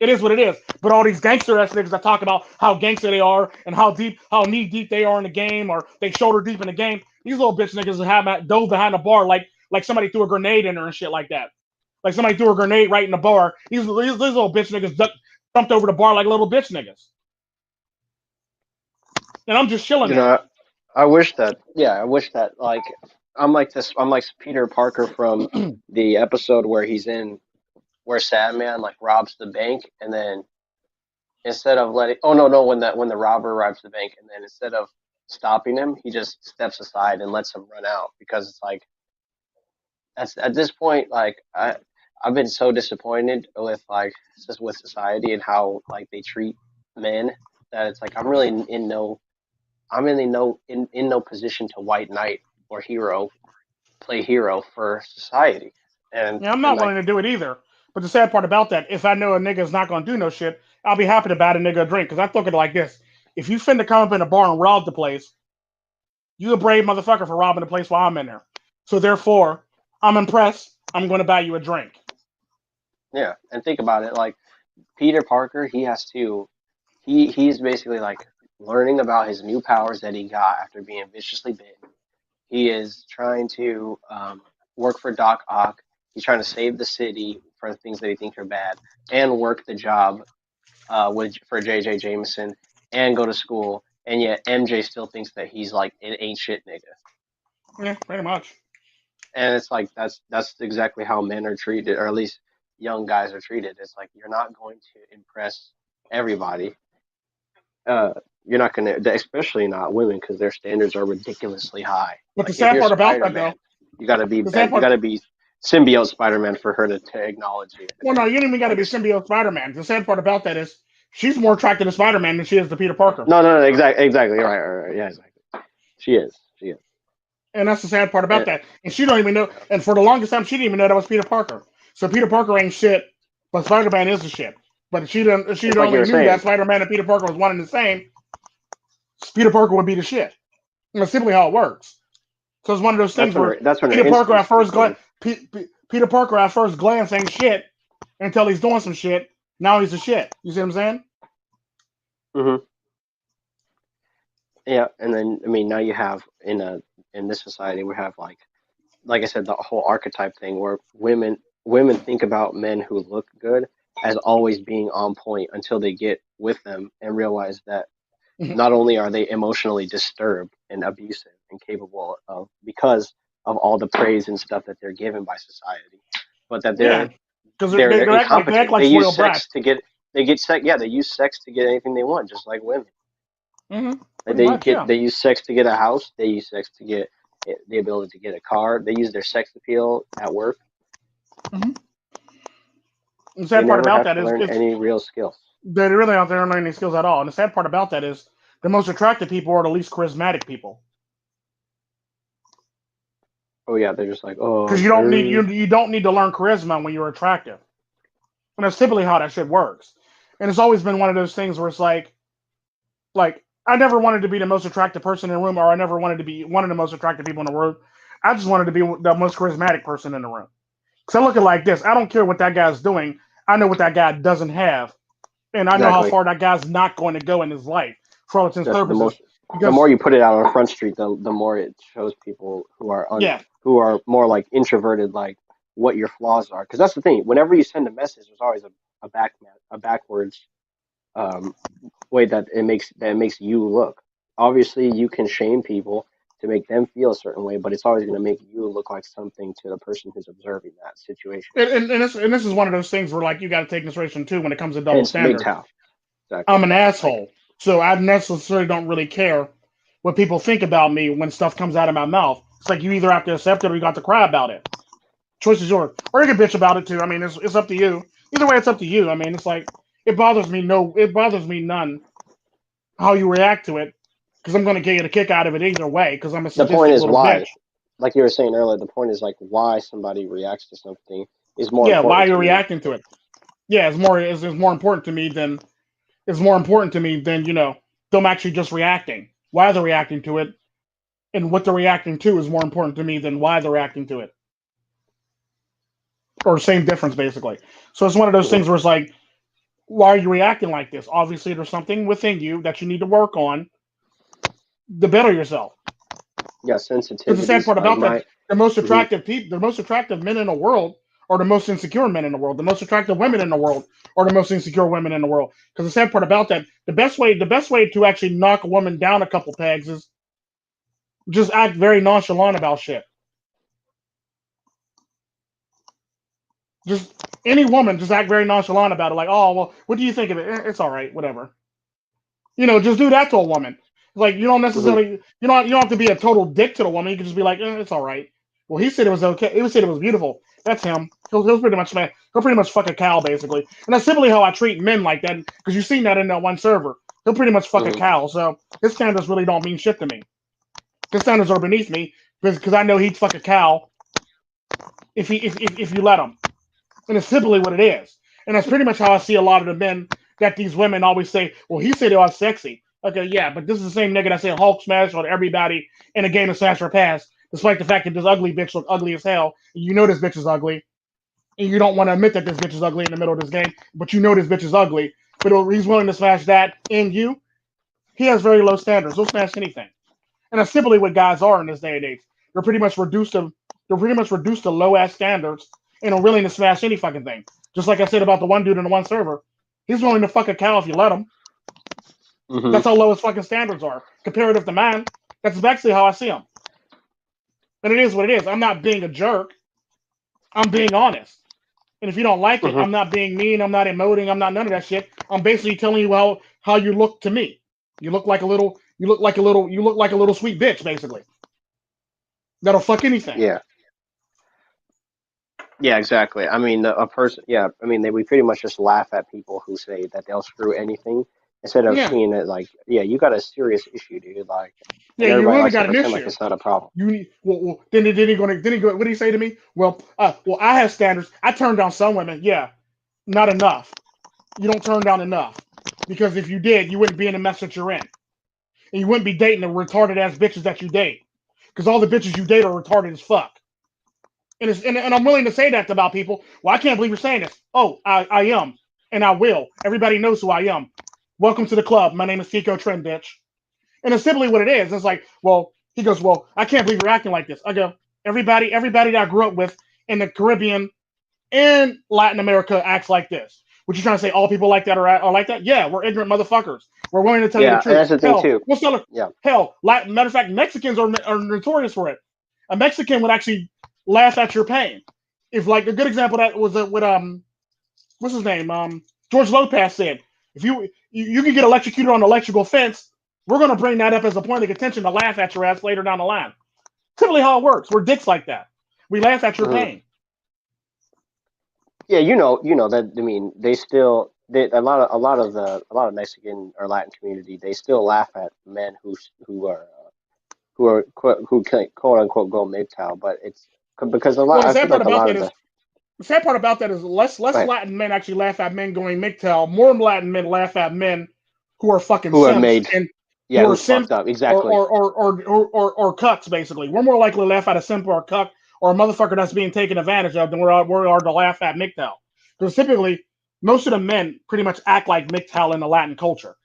It is what it is. But all these gangster ass niggas that talk about how gangster they are and how knee deep they are in the game or they shoulder deep in the game, these little bitch niggas have dove behind the bar like somebody threw a grenade in her and shit like that. Like somebody threw a grenade right in the bar. These little bitch niggas jumped over the bar like little bitch niggas. And I'm just chilling You there. know, I wish that yeah, I wish that like I'm like Peter Parker from the episode where he's in where Sandman like robs the bank and then instead of letting oh no when the robber robs the bank and then instead of stopping him, he just steps aside and lets him run out because it's like at this point like I've been so disappointed with like just with society and how like they treat men that it's like I'm really in no position to white knight or hero play hero for society Yeah, I'm and not like willing to do it either. But the sad part about that, if I know a nigga's not gonna do no shit, I'll be happy to buy the nigga a drink. Cause I look at it like this: if you finna come up in a bar and rob the place, you a brave motherfucker for robbing the place while I'm in there. So therefore, I'm impressed. I'm gonna buy you a drink. yeah and think about it like Peter Parker he has to he's basically like learning about his new powers that he got after being viciously bitten. He is trying to work for Doc Ock. He's trying to save the city for the things that he thinks are bad, and work the job with for JJ Jameson, and go to school. And yet MJ still thinks that he's like an ain't shit nigga. Yeah, pretty much. And it's like that's exactly how men are treated, or at least young guys are treated. It's like you're not going to impress everybody. You're not going to, especially not women, because their standards are ridiculously high. But the Like if sad you're part about that, Spider-Man, though, you got to be the sad you got part. to be symbiote Spider-Man for her to acknowledge you. And Well, no, then you didn't even got to like be symbiote Spider-Man. The sad part about that is she's more attracted to Spider-Man than she is to Peter Parker, no, exactly right, yeah, exactly. She is, and that's the sad part about and, that. And she don't even know. And for the longest time, she didn't even know that was Peter Parker. So Peter Parker ain't shit, but Spider-Man is the shit. But she didn't. If she it's like you only were knew saying. that Spider-Man and Peter Parker was one and the same, Peter Parker would be the shit. And that's simply how it works. So it's one of those things where That's when her Peter Parker at instincts first kick glance, in. Peter Parker at first glance ain't shit until he's doing some shit. Now he's a shit. You see what I'm saying? Hmm. Yeah, and then I mean now you have in this society we have like I said, the whole archetype thing where women think about men who look good as always being on point until they get with them and realize that not only are they emotionally disturbed and abusive and capable of because of all the praise and stuff that they're given by society, but that Yeah, because they're they act incompetent. like They use spoiled brats. sex to get they use sex to get anything they want, just like women. Like Pretty much, yeah. they use sex to get a house. They use sex to get the ability to get a car. They use their sex appeal at work. hmm The They sad part never about have that to is learn it's any real skills. they really aren't there learning any skills at all. And the sad part about that is the most attractive people are the least charismatic people. Oh yeah, they're just like, oh, Because you don't need to learn charisma when you're attractive. And that's typically how that shit works. And it's always been one of those things where it's like I never wanted to be the most attractive person in the room, or I never wanted to be one of the most attractive people in the room. I just wanted to be the most charismatic person in the room. Because I look at it like this: I don't care what that guy's doing. I know what that guy doesn't have, and I know how exactly. far that guy's not going to go in his life for all intents and Just purposes. the Because more you put it out on Front Street, the more it shows people yeah, who are more like introverted, like what your flaws are. Because that's the thing. Whenever you send a message, there's always a backwards um, way that it makes you look. Obviously, you can shame people to make them feel a certain way, but it's always going to make you look like something to the person who's observing that situation. and this is one of those things where like you got to take consideration too when it comes to double Hence, standards. MGTOW. Exactly. I'm an Like, asshole, so I necessarily don't really care what people think about me when stuff comes out of my mouth. It's like you either have to accept it or you got to cry about it. Choice is yours, or you can bitch about it too. I mean, it's up to you. Either way, it's up to you. I mean, it's like it bothers me none how you react to it because I'm going to get a kick out of it either way because I'm a the point sadistic is little why, bitch. like you were saying earlier, the point is like why somebody reacts to something is more Yeah, why important to you're me. reacting to it. Yeah, it's more important to me than it's more important to me than them actually just reacting. Why they're reacting to it and what they're reacting to is more important to me than why they're reacting to it, or same difference basically. So it's one of those Hmm. things where it's like, why are you reacting like this? Obviously, there's something within you that you need to work on to better yourself. Yeah, Because the sad sensitivities part like about that, my. the most Hmm. attractive people, the most attractive men in the world are the most insecure men in the world. The most attractive women in the world are the most insecure women in the world. Because the sad part about that, the best way to actually knock a woman down a couple pegs is just act very nonchalant about shit. Just any woman, just act very nonchalant about it. Like, oh well, what do you think of it? It's all right, whatever. Just do that to a woman. Like Hmm. you don't have to be a total dick to the woman. You can just be like, it's all right. Well, he said it was okay. He said it was beautiful. That's him. He'll pretty much he'll pretty much fuck a cow basically, and that's simply how I treat men like that. Because you've seen that in that one server. He'll pretty much fuck a Hmm. cow. So his standards really don't mean shit to me. His standards are beneath me because I know he'd fuck a cow if you let him. And it's simply what it is. And that's pretty much how I see a lot of the men that these women always say, well, he said it was sexy. Okay, yeah, but this is the same nigga that said Hulk smash on everybody in a game of Smash or Pass, despite the fact that this ugly bitch look ugly as hell. And you know this bitch is ugly. And you don't want to admit that this bitch is ugly in the middle of this game, but you know this bitch is ugly. But he's willing to smash that in you. He has very low standards. He'll smash anything. And that's simply what guys are in this day and age. They're pretty much reduced to low ass standards and are willing to smash any fucking thing. Just like I said about the one dude in the one server. He's willing to fuck a cow if you let him. Hmm. That's how low his fucking standards are. Comparative to mine. That's actually how I see him. And it is what it is. I'm not being a jerk. I'm being honest. And if you don't like it, Hmm. I'm not being mean. I'm not emoting. I'm not none of that shit. I'm basically telling you how you look to me. You look like a little. You look like a little. You look like a little sweet bitch, basically. That'll fuck anything. Yeah. Yeah, exactly. I mean, a person, yeah, I mean, we pretty much just laugh at people who say that they'll screw anything instead of Yeah, seeing it like, yeah, you got a serious issue, dude. Like, yeah. and You everybody really likes to got an pretend like issue. it's not a problem. You need. Well, then he go. What did he say to me? Well, I have standards. I turn down some women. Yeah, not enough. You don't turn down enough because if you did, you wouldn't be in the mess that you're in, and you wouldn't be dating the retarded ass bitches that you date. Because all the bitches you date are retarded as fuck. And I'm willing to say that about people. Well, I can't believe you're saying this. Oh, I am, and I will. Everybody knows who I am. Welcome to the club. My name is Tico Trend, bitch. And it's simply what it is. It's like, well, he goes, well, I can't believe you're acting like this. I go, everybody that I grew up with in the Caribbean and Latin America acts like this. What you trying to say? All people like that are like that? Yeah, we're ignorant motherfuckers. We're willing to tell you the Yeah, and truth. that's the thing Hell, too. what's the other? Yeah. Hell, matter of fact, Mexicans are notorious for it. A Mexican would actually laugh at your pain. If like a good example of that was with what's his name George Lopez said, if you can get electrocuted on an electrical fence, we're gonna bring that up as a point of contention to laugh at your ass later down the line. Typically how it works. We're dicks like that. We laugh at your Hmm. pain. Yeah, you know that. I mean, a lot of Mexican or Latin community, they still laugh at men who can quote unquote go MGTOW, but it's because a Well, lot. the I feel sad part like a about lot that of is the sad part about that is less right, Latin men actually laugh at men going MGTOW. More Latin men laugh at men who are fucking who are simps made, and yeah, who are who simps fucked up or exactly. or cucks. Basically, we're more likely to laugh at a simp or a cuck or a motherfucker that's being taken advantage of than we are to laugh at MGTOW. Because typically, most of the men pretty much act like MGTOW in the Latin culture.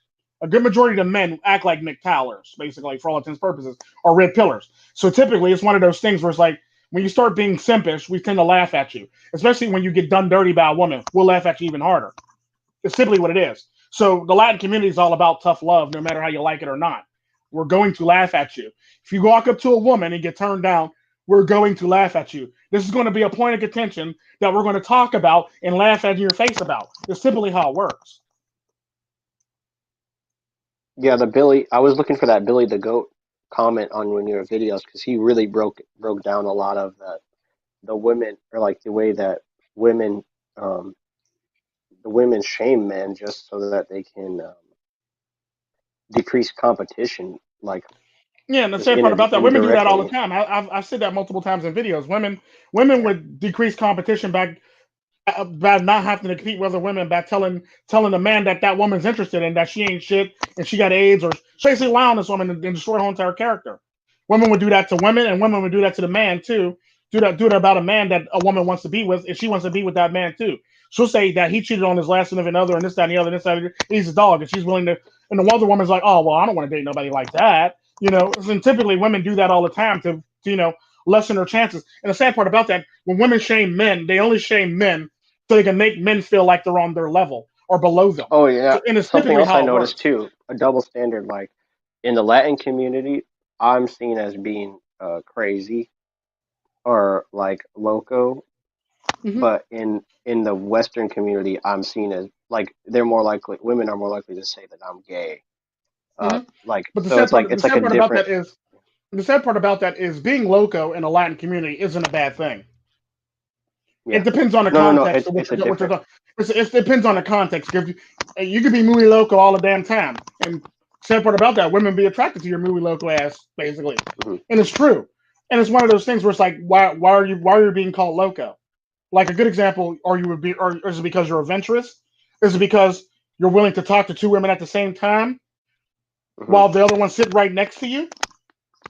A good majority of the men act like MGTOWers, basically, for all intents and purposes, or red pillars. So typically, it's one of those things where it's like, when you start being simpish, we tend to laugh at you, especially when you get done dirty by a woman. We'll laugh at you even harder. It's simply what it is. So the Latin community is all about tough love, no matter how you like it or not. We're going to laugh at you. If you walk up to a woman and get turned down, we're going to laugh at you. This is going to be a point of contention that we're going to talk about and laugh at your face about. It's simply how it works. Yeah, the Billy. I was looking for that Billy the Goat comment on one of your videos because he really broke down a lot of the women or like the way that women um the women shame men just so that they can decrease competition, like Yeah, and the just sad part about that, women do that all the indirectly. time. I've said that multiple times in videos. Women Yeah. would decrease competition by not having to compete with other women by telling the man that woman's interested in that she ain't shit and she got AIDS or basically lie on this woman and destroy her entire character. Women would do that to women and women would do that to the man too. Do that about a man that a woman wants to be with and she wants to be with that man too. She'll say that he cheated on his last significant other and this, that, and the other, and this, that, and he's a dog and she's willing to and the other woman's like, oh well, I don't want to date nobody like that. And typically women do that all the time to lessen their chances. And the sad part about that, when women shame men, they only shame men so they can make men feel like they're on their level or below them. Oh yeah. So, and it's Something typically else I how it noticed works. too, a double standard. Like in the Latin community, I'm seen as being crazy or like loco, Hmm. but in the Western community, I'm seen as like they're more likely women are more likely to say that I'm gay. Hmm. Like But so it's like the it's like a sad part about different. that is the sad part about that is being loco in a Latin community isn't a bad thing. It Yeah. depends on the No. context of It's a what you're different. talking. It depends on the context. If you could be muy loco all the damn time, and sad part about that, women be attracted to your muy loco ass, basically, Mhm. and it's true. And it's one of those things where it's like, why are you being called loco? Like a good example, or is it because you're adventurous? Is it because you're willing to talk to two women at the same time Mhm. while the other one's sitting right next to you?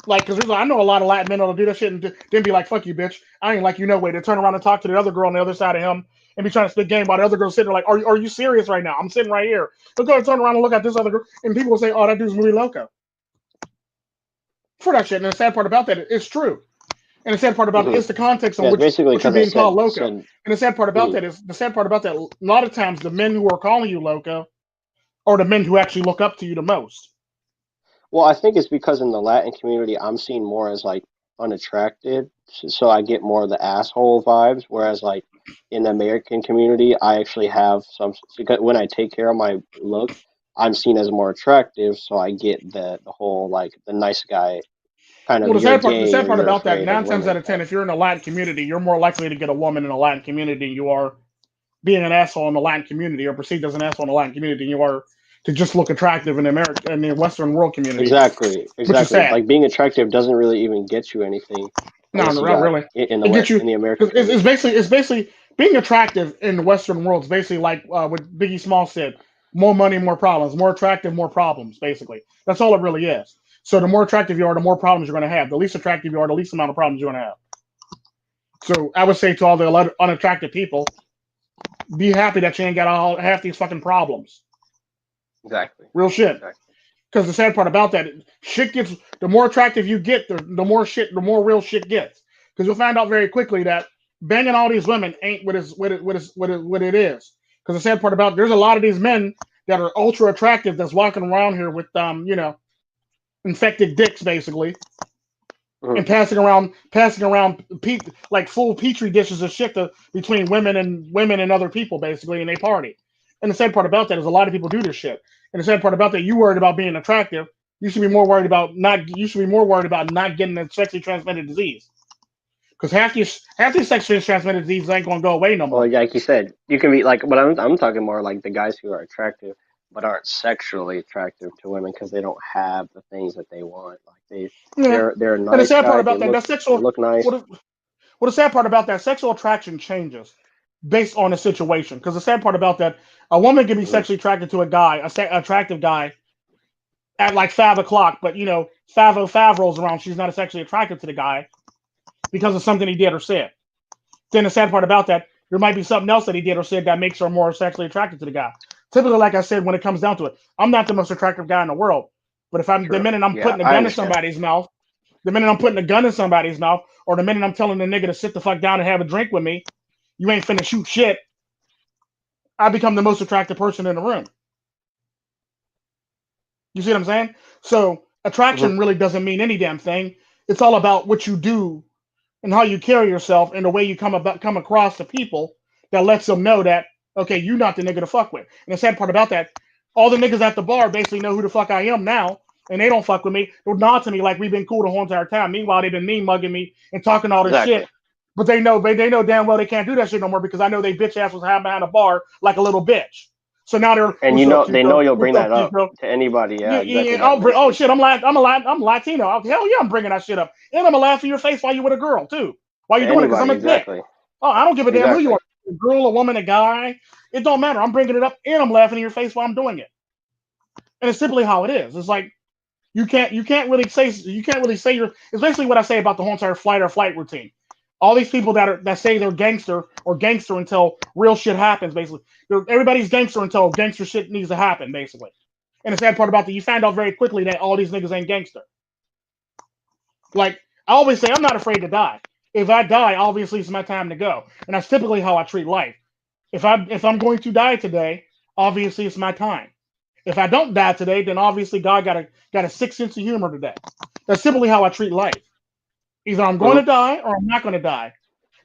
Like, because I know a lot of Latin men that'll do that shit and then be like, "Fuck you, bitch. I ain't like you no way." To turn around and talk to the other girl on the other side of him and be trying to spit game while the other girl's sitting there like, are you serious right now? I'm sitting right here. They'll go and turn around and look at this other girl, and people will say, "Oh, that dude's muy loco for that shit." And the sad part about that, it's true. And the sad part about it Mhm. is the context on Yeah, it's which basically you're because I being called loco. said. And Mhm. the sad part about that, a lot of times the men who are calling you loco are the men who actually look up to you the most. Well, I think it's because in the Latin community, I'm seen more as like unattractive so I get more of the asshole vibes. Whereas like in the American community, I actually have some because when I take care of my look, I'm seen as more attractive, so I get the whole like the nice guy kind Well, of the you're sad part you're about that, afraid of 9 times out women of 10, type. if you're in a Latin community, you're more likely to get a woman in a Latin community than you are being an asshole in the Latin community or perceived as an asshole in the Latin community than you are to just look attractive in the American in the Western world community, Exactly, which is exactly. sad. Like being attractive doesn't really even get you anything No, unless no, you not got really. in the It gets you in the American because community. it's basically being attractive in the Western world is basically like what Biggie Small said: more money, more problems. More attractive, more problems. Basically, that's all it really is. So the more attractive you are, the more problems you're going to have. The least attractive you are, the least amount of problems you're going to have. So I would say to all the unattractive people, be happy that you ain't got all half these fucking problems. Exactly, Real shit. exactly. Because the sad part about that, shit gets the more attractive you get, the more real shit gets. Because you'll find out very quickly that banging all these women ain't what it is. Because the sad part about there's a lot of these men that are ultra attractive that's walking around here with infected dicks basically Mhm. and like full petri dishes of shit between women and other people basically, and they party. And the sad part about that is a lot of people do this shit. And the sad part about that, you worried about being attractive. You should be more worried about not. You should be more worried about not getting a sexually transmitted disease. Because half these sexually transmitted diseases ain't gonna go away no more. Well, like you said, you can be like, but I'm talking more like the guys who are attractive but aren't sexually attractive to women because they don't have the things that they want. Like Yeah. they're a And the nice sad part guy. about that, that They sexual look nice. what Well, the sad part about that, sexual attraction changes based on the situation. Because the sad part about that, a woman can be Hmm. sexually attracted to a guy, attractive guy, at like 5 o'clock, but 5:05 rolls around, she's not sexually attracted to the guy because of something he did or said. Then the sad part about that, there might be something else that he did or said that makes her more sexually attracted to the guy. Typically, like I said, when it comes down to it, I'm not the most attractive guy in the world. But if I'm the True. minute I'm Yeah, putting a I gun in understand. somebody's mouth, the minute I'm putting a gun in somebody's mouth, or the minute I'm telling the nigga to sit the fuck down and have a drink with me, you ain't finna shoot shit. I become the most attractive person in the room. You see what I'm saying? So Hmm. attraction really doesn't mean any damn thing. It's all about what you do and how you carry yourself and the way you come across to people that lets them know that okay, you're not the nigga to fuck with. And the sad part about that, all the niggas at the bar basically know who the fuck I am now, and they don't fuck with me. They'll nod to me like we've been cool the whole entire time. Meanwhile, they've been mean mugging me and talking all this Exactly. shit. But they know damn well they can't do that shit no more because I know they bitch ass was hiding behind a bar like a little bitch. So now they're And what's up, they know Chico? you'll bring What's up, that up Chico? to anybody. Yeah, Yeah, exactly. yeah. That Oh mention. shit, I'm Latino. Hell yeah, I'm bringing that shit up, and I'm gonna laugh in your face while you with a girl too. While you To doing it? Because I'm anybody. a dick. Exactly. Oh, I don't give a damn who you Exactly. are, a girl, a woman, a guy. It don't matter. I'm bringing it up, and I'm laughing in your face while I'm doing it. And it's simply how it is. It's like you can't really say you're. It's basically what I say about the whole entire flight or flight routine. All these people that say they're gangster or gangster until real shit happens. Basically, everybody's gangster until gangster shit needs to happen. Basically, and the sad part about that, you find out very quickly that all these niggas ain't gangster. Like I always say, I'm not afraid to die. If I die, obviously it's my time to go, and that's typically how I treat life. If I'm going to die today, obviously it's my time. If I don't die today, then obviously God got a sick sense of humor today. That's simply how I treat life. Either I'm going Hmm. to die or I'm not going to die.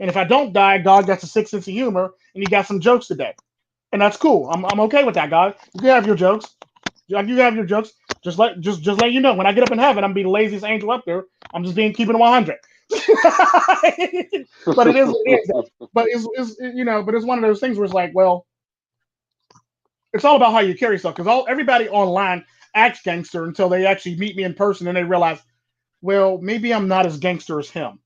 And if I don't die, God got a sick sense of humor and He got some jokes today, and that's cool. I'm okay with that, God. You can have your jokes. Like you have your jokes. Just let you know when I get up in heaven, I'm being the laziest angel up there. I'm just being keeping it 100. But it is what it is. But but it's one of those things where it's like, well, it's all about how you carry yourself. Because everybody online acts gangster until they actually meet me in person and they realize, well, maybe I'm not as gangster as him,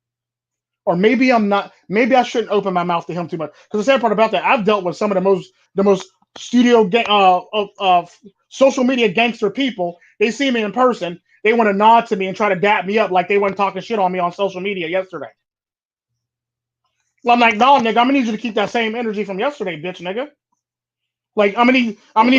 or maybe I'm not. Maybe I shouldn't open my mouth to him too much. Because the sad part about that, I've dealt with some of the most studio social media gangster people. They see me in person, they want to nod to me and try to dap me up like they weren't talking shit on me on social media yesterday. Well, I'm like, no, nigga, I'm gonna need you to keep that same energy from yesterday, bitch, nigga. Like Hmm.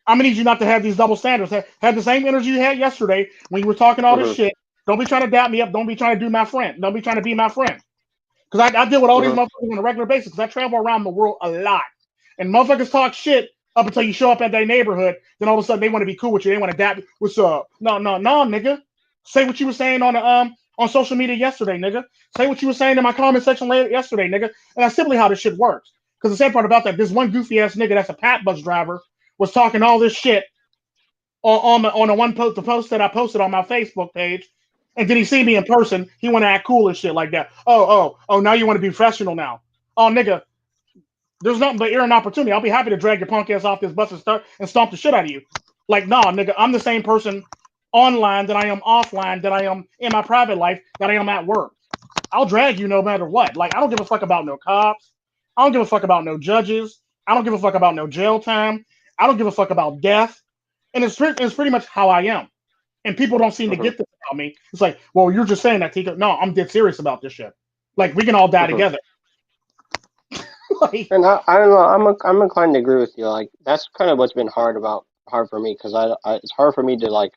I'm gonna need you not to have these double standards. Have the same energy you had yesterday when you were talking all this Hmm. shit. Don't be trying to dap me up. Don't be trying to do my friend. Don't be trying to be my friend. Because I deal with all these Hmm. motherfuckers on a regular basis. Because I travel around the world a lot, and motherfuckers talk shit up until you show up at their neighborhood. Then all of a sudden they want to be cool with you. They want to dap. What's up? No, no, no, nigga. Say what you were saying on the on social media yesterday, nigga. Say what you were saying in my comment section yesterday, nigga. And that's simply how this shit works. Because the sad part about that, this one goofy ass nigga that's a pat bus driver was talking all this shit on the one post, the post that I posted on my Facebook page. And then he see me in person, he want to act cool and shit like that. Oh, now you want to be professional now. Oh, nigga, there's nothing but ear and opportunity. I'll be happy to drag your punk ass off this bus and stomp the shit out of you. Like, nah, nigga, I'm the same person online that I am offline, that I am in my private life, that I am at work. I'll drag you no matter what. Like, I don't give a fuck about no cops. I don't give a fuck about no judges. I don't give a fuck about no jail time. I don't give a fuck about death. And it's pretty much how I am. And people don't seem to get this about me. It's like, well, you're just saying that, Tika. No, I'm dead serious about this shit. Like, we can all die together. Like, and I don't know. I'm inclined to agree with you. Like, that's kind of what's been hard for me, because it's hard for me to like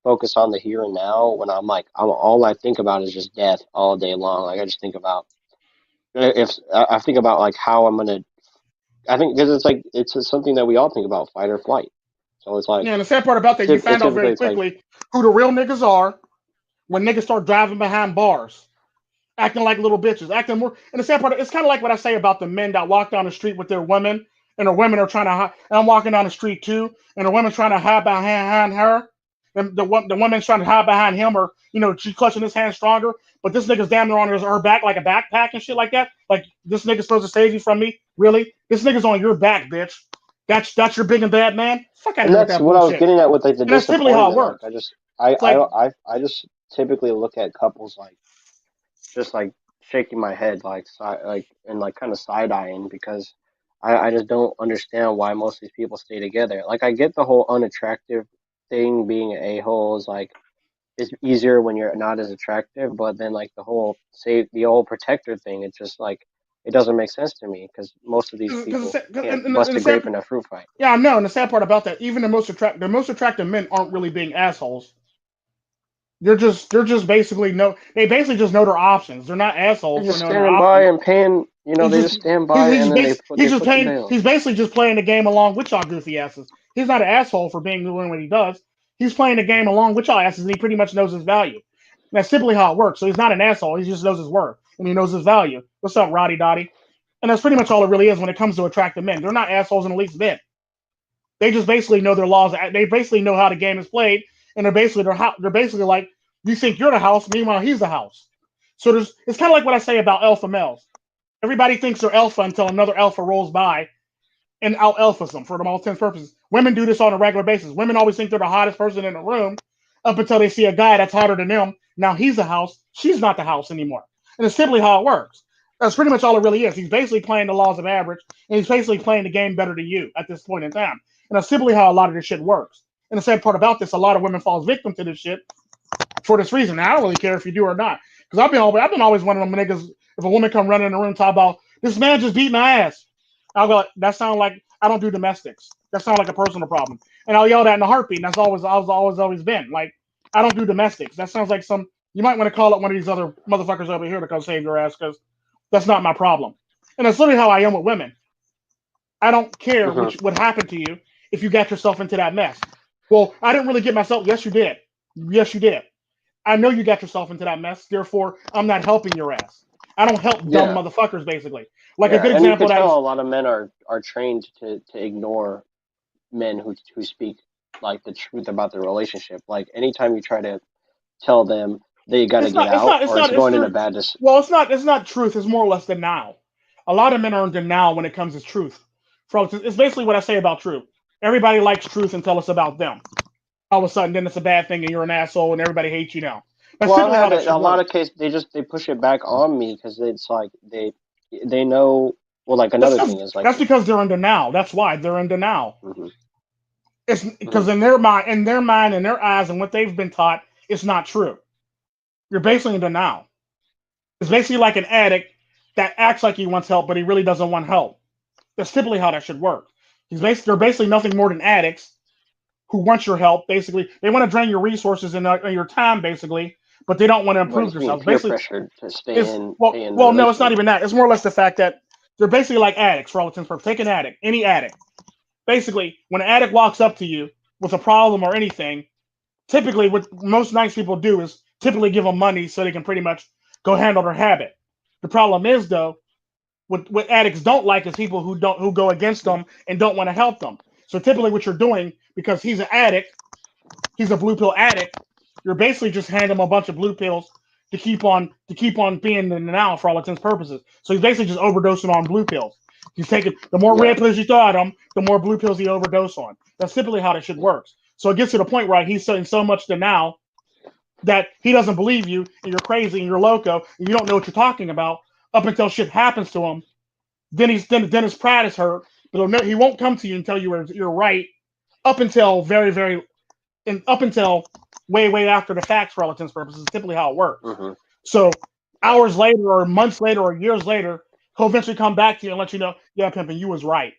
focus on the here and now when I'm like all I think about is just death all day long. Like, I just think about if I think about like how I'm gonna. I think because it's like it's something that we all think about, fight or flight. So it's like, yeah, and the sad part about that, you find out very quickly who the real niggas are when niggas start driving behind bars, acting like little bitches, acting more. And the sad part, it's kind of like what I say about the men that walk down the street with their women, and the women are trying to hide. And I'm walking down the street too, and the women's trying to hide behind her, and the woman's trying to hide behind him, or she's clutching his hand stronger. But this nigga's damn near on her back like a backpack and shit like that. Like, this nigga's supposed to save you from me? Really? This nigga's on your back, bitch. That's your big and bad man. Fuck out of here with that bullshit. That's what I was getting at with like the that's simply how it works. Like, I just typically look at couples like just like shaking my head like and like kind of side eyeing, because I just don't understand why most of these people stay together. Like, I get the whole unattractive thing, being an a-hole is like it's easier when you're not as attractive, but then like the whole protector thing, it's just like it doesn't make sense to me, because most of these people can't bust a grape in a fruit fight. Yeah, I know. And the sad part about that, even the most attractive men aren't really being assholes. They're just basically they basically just know their options. They're not assholes. They're just standing by and paying. They just stand by and then he's basically just playing the game along with y'all goofy asses. He's not an asshole for doing what he does. He's playing the game along with y'all asses, and he pretty much knows his value. And that's simply how it works. So he's not an asshole. He just knows his worth, and he knows his value. What's up, Roddy Dotty? And that's pretty much all it really is when it comes to attractive men. They're not assholes in the least bit. They just basically know their laws. They basically know how the game is played, and they're basically like, you think you're the house, meanwhile he's the house. So it's kind of like what I say about alpha males. Everybody thinks they're alpha until another alpha rolls by and out alphas them for all intents and purposes. Women do this on a regular basis. Women always think they're the hottest person in the room up until they see a guy that's hotter than them. Now he's the house. She's not the house anymore. And it's simply how it works. That's pretty much all it really is. He's basically playing the laws of average, and he's basically playing the game better than you at this point in time. And that's simply how a lot of this shit works. And the sad part about this, a lot of women falls victim to this shit for this reason. Now, I don't really care if you do or not, because I've been always one of them niggas. If a woman come running in the room talk about this man just beat my ass, I'll go, that sounds like I don't do domestics. That sounds like a personal problem, and I'll yell that in a heartbeat. And that's always been like, I don't do domestics. That sounds like you might want to call up one of these other motherfuckers over here to come save your ass, because that's not my problem. And that's literally how I am with women. I don't care what happened to you if you got yourself into that mess. Well, I didn't really get myself. Yes, you did. Yes, you did. I know you got yourself into that mess. Therefore, I'm not helping your ass. I don't help dumb motherfuckers, basically. Like a good example. You can tell a lot of men are trained to ignore men who speak like the truth about the relationship. Like, anytime you try to tell them they got to get out, it's going in a bad decision. Well, it's not truth. It's more or less denial. A lot of men are in denial when it comes to truth. It's basically what I say about truth. Everybody likes truth until it's about them. All of a sudden, then it's a bad thing, and you're an asshole, and everybody hates you now. That's a lot of cases they push it back on me, because it's like they know. Well, like another thing is like that's because they're in denial. That's why they're in denial. Mm-hmm. It's because in their mind, in their eyes, and what they've been taught, it's not true. You're basically in denial. It's basically like an addict that acts like he wants help, but he really doesn't want help. That's typically how that should work. They're basically nothing more than addicts who want your help. Basically, they want to drain your resources and your time, basically, but they don't want to improve themselves. Basically, pressure to stay in. Well, no, it's not even that. It's more or less the fact that they're basically like addicts for all intents and purposes. Take an addict, any addict. Basically, when an addict walks up to you with a problem or anything, typically what most nice people do is typically give them money so they can pretty much go handle their habit. The problem is though, what addicts don't like is people who go against them and don't want to help them. So typically, what you're doing, because he's an addict, he's a blue pill addict, you're basically just handing him a bunch of blue pills to keep on being in the now for all intents and purposes. So he's basically just overdosing on blue pills. He's taking the more Yeah. red pills you throw at him, the more blue pills he overdose on. That's typically how that shit works. So it gets to the point where he's in so much denial that he doesn't believe you, and you're crazy, and you're loco, and you don't know what you're talking about up until shit happens to him. Then his pride is hurt, but he won't come to you and tell you you're right up until up until way after the facts for all intents and purposes. Is typically how it works. Mm-hmm. So hours later, or months later, or years later, he'll eventually come back to you and let you know, yeah, pimpin', you was right.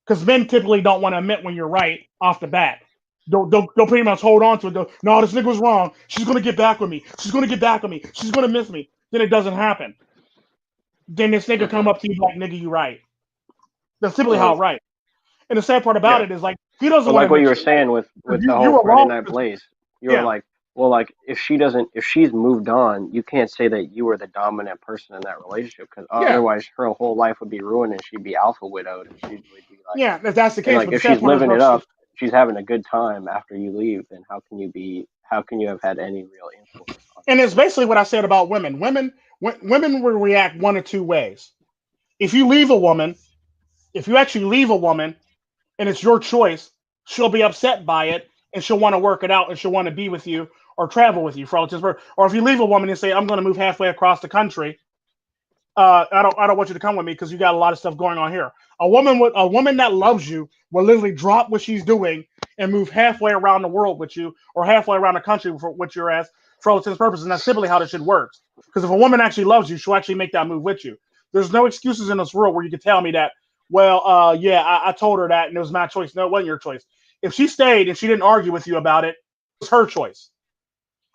Because men typically don't want to admit when you're right off the bat. They'll pretty much hold on to it. No, this nigga was wrong. She's gonna get back with me. She's gonna get back with me. She's gonna miss me. Then it doesn't happen. Then this nigga come up to you like, nigga, you right. That's typically how it right. And the sad part about it is like he doesn't But want like to. what you were saying with the you whole were Friday wrong. Night Blaze, you were like, well, like if she's moved on, you can't say that you were the dominant person in that relationship because otherwise her whole life would be ruined and she'd be alpha widowed and she would be like, yeah, if that's the and case. like But the if sad she's part is, living bro, it up, she's having a good time after you leave, then how can you have had any real influence on and her? it's basically what I said about women. Women will react one of two ways. If you leave a woman, if you actually leave a woman, and it's your choice, she'll be upset by it and she'll want to work it out and she'll want to be with you or travel with you for all intents and purposes. Or if you leave a woman and say, I'm going to move halfway across the country, I don't want you to come with me because you got a lot of stuff going on here. A woman that loves you will literally drop what she's doing and move halfway around the world with you or halfway around the country with your ass for all intents and purposes. And that's simply how this shit works. Because if a woman actually loves you, she'll actually make that move with you. There's no excuses in this world where you can tell me that, well, yeah, I told her that and it was my choice. No, it wasn't your choice. If she stayed and she didn't argue with you about it, it was her choice.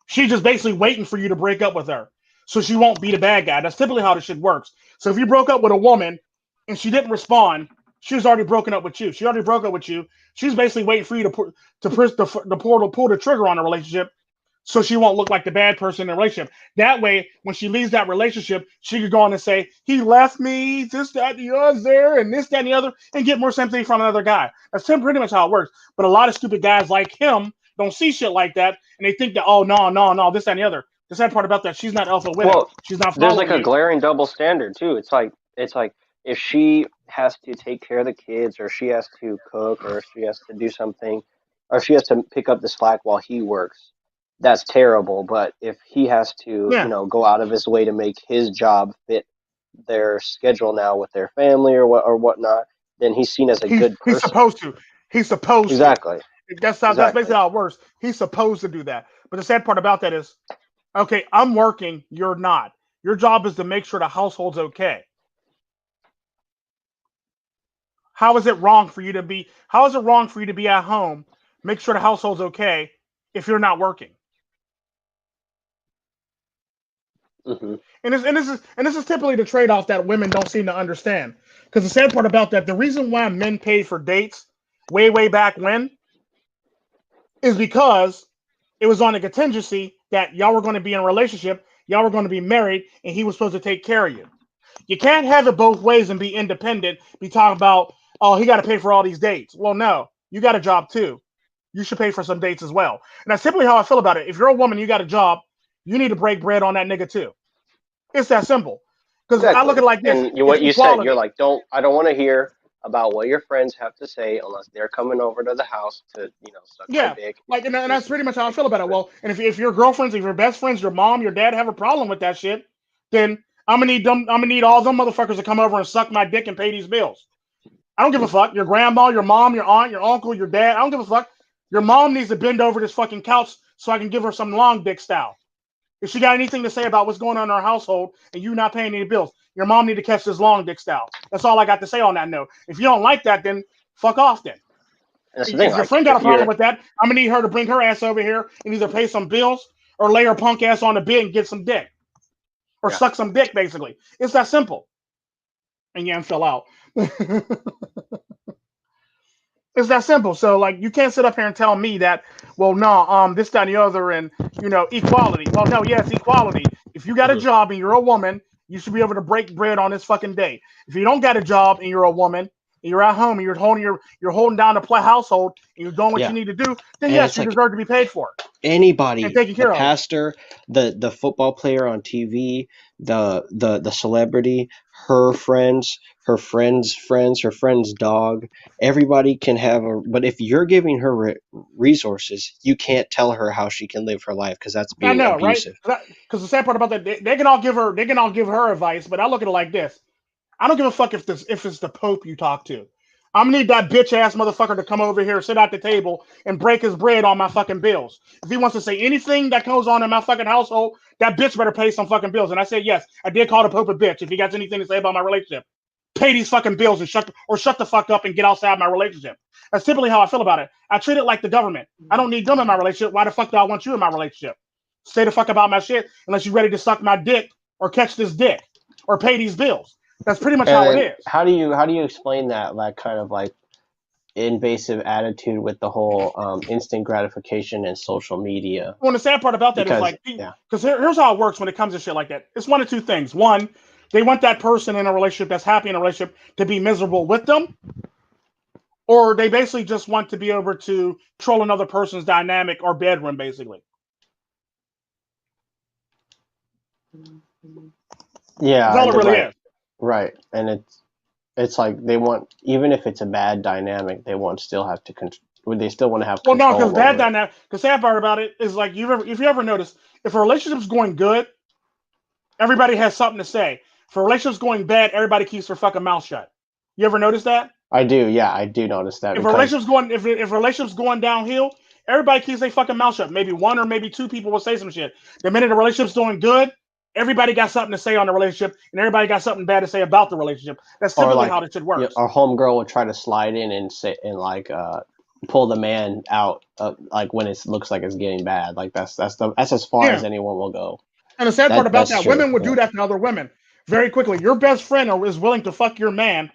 She's just basically waiting for you to break up with her so she won't be the bad guy. That's typically how this shit works. So if you broke up with a woman and she didn't respond, she was already broken up with you. She already broke up with you. She's basically waiting for you to pull the trigger on a relationship so she won't look like the bad person in the relationship. That way, when she leaves that relationship, she could go on and say, he left me, this, that, the other, and this, that, and the other, and get more sympathy from another guy. That's pretty much how it works. But a lot of stupid guys like him don't see shit like that, and they think that, oh, no, this, that, and the other. The sad part about that, she's not alpha widow. Well, She's not there's following like a you. glaring double standard too. It's like if she has to take care of the kids, or she has to cook, or she has to do something, or she has to pick up the slack while he works. That's terrible. But if he has to, Yeah. go out of his way to make his job fit their schedule now with their family or whatnot, then he's seen as a good He's person. supposed to. He's supposed to. Exactly. That's Exactly. basically how it works. He's supposed to do that. But the sad part about that is, okay, I'm working, you're not. Your job is to make sure the household's okay. How is it wrong for you to be at home, make sure the household's okay if you're not working? Hmm. And this is typically the trade-off that women don't seem to understand. Because the sad part about that, the reason why men paid for dates way back when is because it was on a contingency that y'all were going to be in a relationship, y'all were going to be married, and he was supposed to take care of you. You can't have it both ways and be independent, be talking about, oh, he got to pay for all these dates. Well, no, you got a job too. You should pay for some dates as well. And that's simply how I feel about it. If you're a woman, you got a job, you need to break bread on that nigga too. It's that simple. Because I look Exactly. at it like this: And it's what you said, you're equality. like, I don't want to hear about what your friends have to say unless they're coming over to the house to, suck my Yeah, dick like, and do that's some pretty much shit how I they feel can about do it. it. Well, and if your girlfriends, if your best friends, your mom, your dad have a problem with that shit, then I'm gonna need them. I'm gonna need all them motherfuckers to come over and suck my dick and pay these bills. I don't give a fuck. Your grandma, your mom, your aunt, your uncle, your dad. I don't give a fuck. Your mom needs to bend over this fucking couch so I can give her some long dick style. If she got anything to say about what's going on in our household and you not paying any bills, your mom need to catch this long dick style. That's all I got to say on that note. If you don't like that, then fuck off then. And that's the thing, If your like friend got a if problem you're with that, I'm gonna need her to bring her ass over here and either pay some bills or lay her punk ass on the bed and get some dick. Or yeah. suck some dick, basically. It's that simple. And Yan fell out. It's that simple. So like you can't sit up here and tell me that, well, no, this, that, and the other, and equality. Well, no, yes, equality. If you got a Mhm. job and you're a woman, you should be able to break bread on this fucking day. If you don't got a job and you're a woman and you're at home and you're holding down the household and you're doing what Yeah, you need to do, then and yes, it's you like deserve to be paid for it and anybody, taken the care of. pastor, the football player on TV, the celebrity, her friends, her friend's dog, everybody can have a, but if you're giving her resources, you can't tell her how she can live her life because that's I being know, right? abusive. Because the sad part about that, they can all give her, advice, but I look at it like this: I don't give a fuck if it's the Pope you talk to. I'm gonna need that bitch ass motherfucker to come over here, sit at the table, and break his bread on my fucking bills. If he wants to say anything that goes on in my fucking household, that bitch better pay some fucking bills. And I said yes, I did call the Pope a bitch. If he got anything to say about my relationship, pay these fucking bills and shut the fuck up and get outside my relationship. That's typically how I feel about it. I treat it like the government. I don't need them in my relationship. Why the fuck do I want you in my relationship? Stay the fuck about my shit unless you're ready to suck my dick or catch this dick or pay these bills. That's pretty much how it And is. how do you explain that kind of like invasive attitude with the whole instant gratification and social media? Well, the sad part about that is Because like, yeah, because here's how it works when it comes to shit like that. It's one of two things. One, they want that person in a relationship that's happy in a relationship to be miserable with them, or they basically just want to be able to control another person's dynamic or bedroom, basically. That's yeah, all and it the really right, is. right, and it's like they want, even if it's a bad dynamic, they want still have to they still want to have Well, no, because control bad over it. dynamic. The sad part about it is like if you ever notice, if a relationship's going good, everybody has something to say. If a relationship's going bad, everybody keeps their fucking mouth shut. You ever notice that? I do, yeah, I do notice that If a because relationship's going if a relationship's going downhill, everybody keeps their fucking mouth shut. Maybe one or maybe two people will say some shit. The minute the relationship's doing good, everybody got something to say on the relationship, and everybody got something bad to say about the relationship. That's or typically how like this shit yeah, works. our homegirl will try to slide in and say and like pull the man out like when it looks like it's getting bad. Like that's as far as Yeah. anyone will go. And the sad part about That's that, true. women would Yeah. do that to other women very quickly. Your best friend is willing to fuck your man.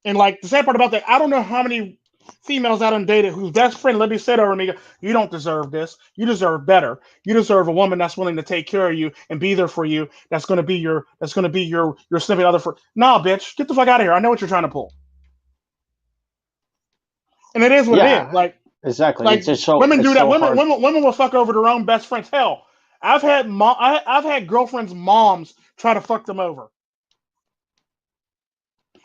And like the sad part about that, I don't know how many females I done dated whose best friend let me sit over me. You don't deserve this. You deserve better. You deserve a woman that's willing to take care of you and be there for you. That's gonna be your snippet other for. Nah, bitch, get the fuck out of here. I know what you're trying to pull, and it is what it is. Yeah, exactly. It's Like just so women it's do that. so hard. Women will fuck over their own best friends. Hell, I've had girlfriends' moms try to fuck them over.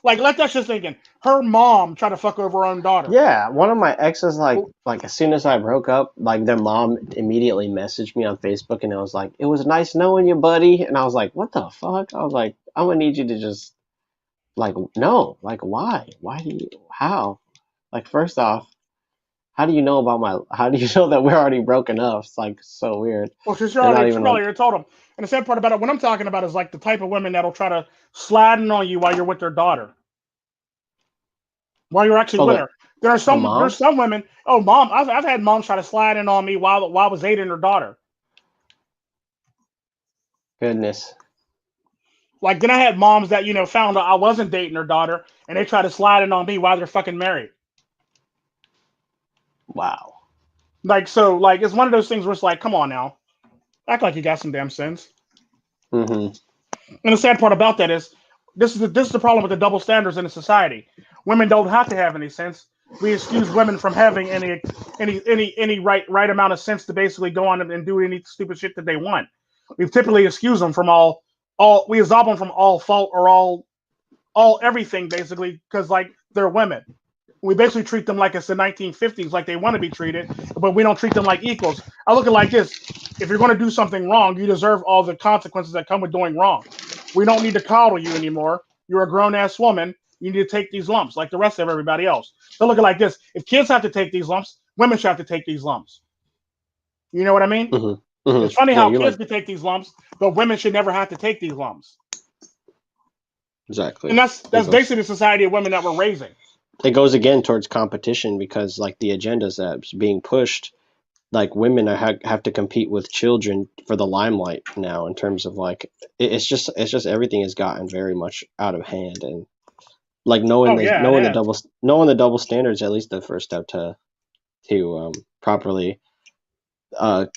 Like that's just thinking. Her mom tried to fuck over her own daughter. Yeah, one of my exes, like Well, like as soon as I broke up, like their mom immediately messaged me on Facebook and it was like, "It was nice knowing you, buddy." And I was like, "What the fuck?" I was like, "I'm gonna need you to just like no, like why? Why do you? How? Like first off, how do you know about my? How do you know that we're already broken up? It's like so weird. Well, They're not she even on. already told him. And the sad part about it, what I'm talking about is like the type of women that'll try to slide in on you while you're with their daughter, while you're actually Oh, with her. the mom? There's some women. Oh, mom, I've had moms try to slide in on me while I was dating her daughter. Goodness, Like then I had moms that found out I wasn't dating her daughter, and they try to slide in on me while they're fucking married. wow. Like so, like it's one of those things where it's like, come on now, act like you got some damn sense. Mm-hmm. And the sad part about that is, this is the problem with the double standards in the society. Women don't have to have any sense. We excuse women from having any right amount of sense to basically go on and do any stupid shit that they want. We typically excuse them from all we absolve them from all fault or all everything basically because like they're women. We basically treat them like it's the 1950s, like they want to be treated, but we don't treat them like equals. I look at it like this: if you're going to do something wrong, you deserve all the consequences that come with doing wrong. We don't need to coddle you anymore. You're a grown ass woman. You need to take these lumps like the rest of everybody else. So look at it like this: if kids have to take these lumps, women should have to take these lumps. You know what I mean? Mm-hmm. It's Mm-hmm. funny Yeah, how you're kids like can take these lumps, but women should never have to take these lumps. And exactly. It that's goes. basically the society of women that we're raising. It goes again towards competition because like the agendas that's being pushed, like women have to compete with children for the limelight now in terms of like it's just everything has gotten very much out of hand and Like Oh yeah, it has. knowing the double standards at least the first step to properly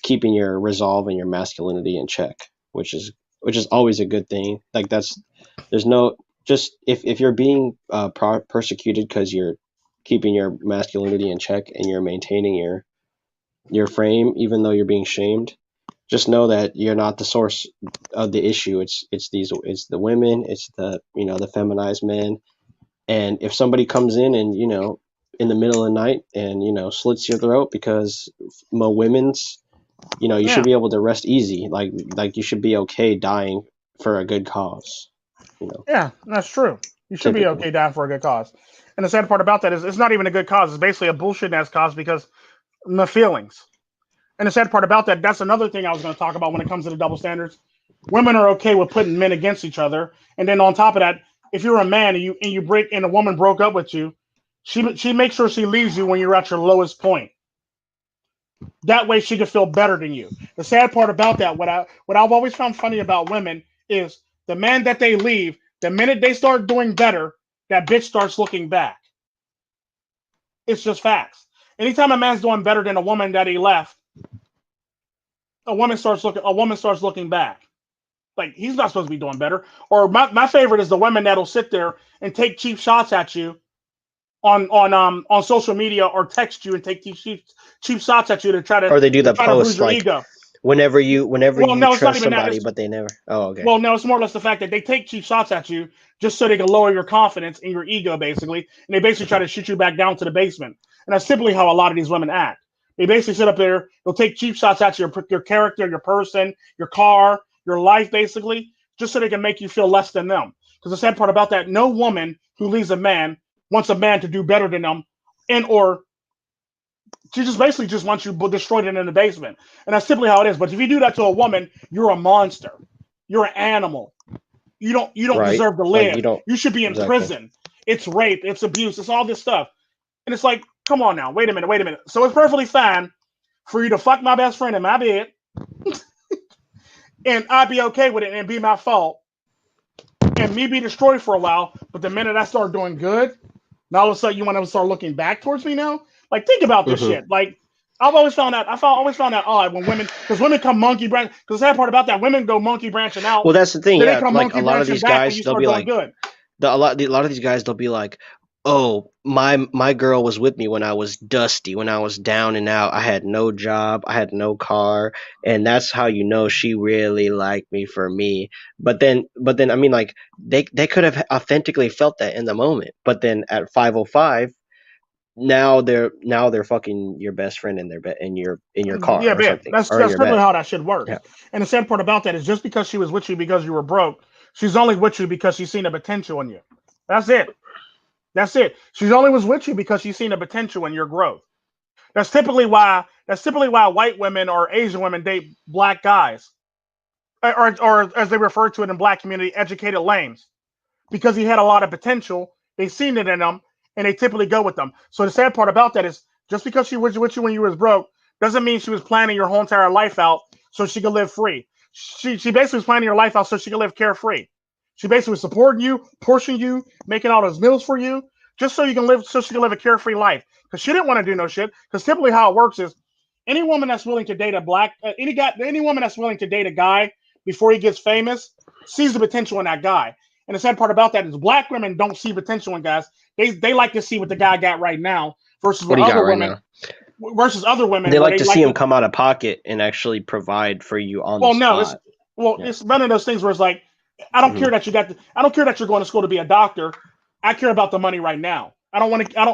keeping your resolve and your masculinity in check, which is always a good thing. Like that's there's no just if you're being persecuted because you're keeping your masculinity in check and you're maintaining your frame, even though you're being shamed, just know that you're not the source of the issue. It's the women, it's the the feminized men, and if somebody comes in and in the middle of the night and slits your throat because women's you should Yeah, be able to rest easy. Like you should be okay dying for a good cause. yeah, that's true. You should be Typically. okay dying for a good cause. And the sad part about that is it's not even a good cause. It's basically a bullshit ass cause because the feelings. And the sad part about that, that's another thing I was going to talk about when it comes to the double standards. Women are okay with putting men against each other, and then on top of that, if you're a man and you break and a woman broke up with you, she makes sure she leaves you when you're at your lowest point. That way, she can feel better than you. The sad part about that, what I've always found funny about women is the man that they leave. The minute they start doing better, that bitch starts looking back. It's just facts. Anytime a man's doing better than a woman that he left, a woman starts looking back. Like he's not supposed to be doing better. Or my favorite is the women that'll sit there and take cheap shots at you on social media or text you and take these cheap shots at you Or they do to the try to bruise post your like ego. whenever Well, you no, it's not trust even that. somebody, It's but they never. Oh, okay. well, no, it's more or less the fact that they take cheap shots at you just so they can lower your confidence and your ego, basically, and they basically try to shoot you back down to the basement. And that's simply how a lot of these women act. They basically sit up there, they'll take cheap shots at your character, your person, your car, your life, basically, just so they can make you feel less than them. Because the sad part about that, no woman who leaves a man wants a man to do better than them, and or she just basically just wants you destroyed in the basement. And that's simply how it is. But if you do that to a woman, you're a monster. You're an animal. You don't Right. deserve to Like you live. don't You should be in exactly. prison. It's rape, it's abuse, it's all this stuff. And it's like, come on now, wait a minute, wait a minute. So it's perfectly fine for you to fuck my best friend in my bed, and I'd be okay with it and be my fault, and me be destroyed for a while. But the minute I start doing good, now all of a sudden you want to start looking back towards me now? Like, think about this Hmm. shit. Like, always found that odd when women, because women come monkey branch. Because the sad part about that, women go monkey branching out, Well, that's the thing. then they Yeah, come like a monkey lot of branching these back when guys, you they'll start be doing like good. a lot of these guys, they'll be like, "Oh, my girl was with me when I was dusty, when I was down and out. I had no job, I had no car, and that's how you know she really liked me for me." But then, I mean, like they could have authentically felt that in the moment, but then at 5:05, now they're fucking your best friend in their bed in your car Yeah, or man. something That's or in that's your typically bed. how that shit Yeah, works. And the sad part about that is just because she was with you because you were broke, she's only with you because she's seen a potential in you. That's it. That's it. She's only was with you because she's seen a potential in your growth. That's typically why white women or Asian women date black guys, or as they refer to it in black community, educated lames, because he had a lot of potential. They seen it in them, and they typically go with them. So the sad part about that is just because she was with you when you was broke doesn't mean she was planning your whole entire life out so she could live free. She basically was planning your life out so she could live carefree. She basically was supporting you, pushing you, making all those meals for you, just so you can live, so she can live a carefree life. Because she didn't want to do no shit. Because typically how it works is any woman that's willing to date a any woman that's willing to date a guy before he gets famous sees the potential in that guy. And the sad part about that is black women don't see potential in guys. They like to see what the guy got right now versus what what do you got other right women now? They where like they to see like him to. come out of pocket and actually provide for you on the Well, no, spot. Yeah. it's one of those things where it's like Hmm. I don't care that you're going to school to be a doctor. I care about the money right now. I don't want to. I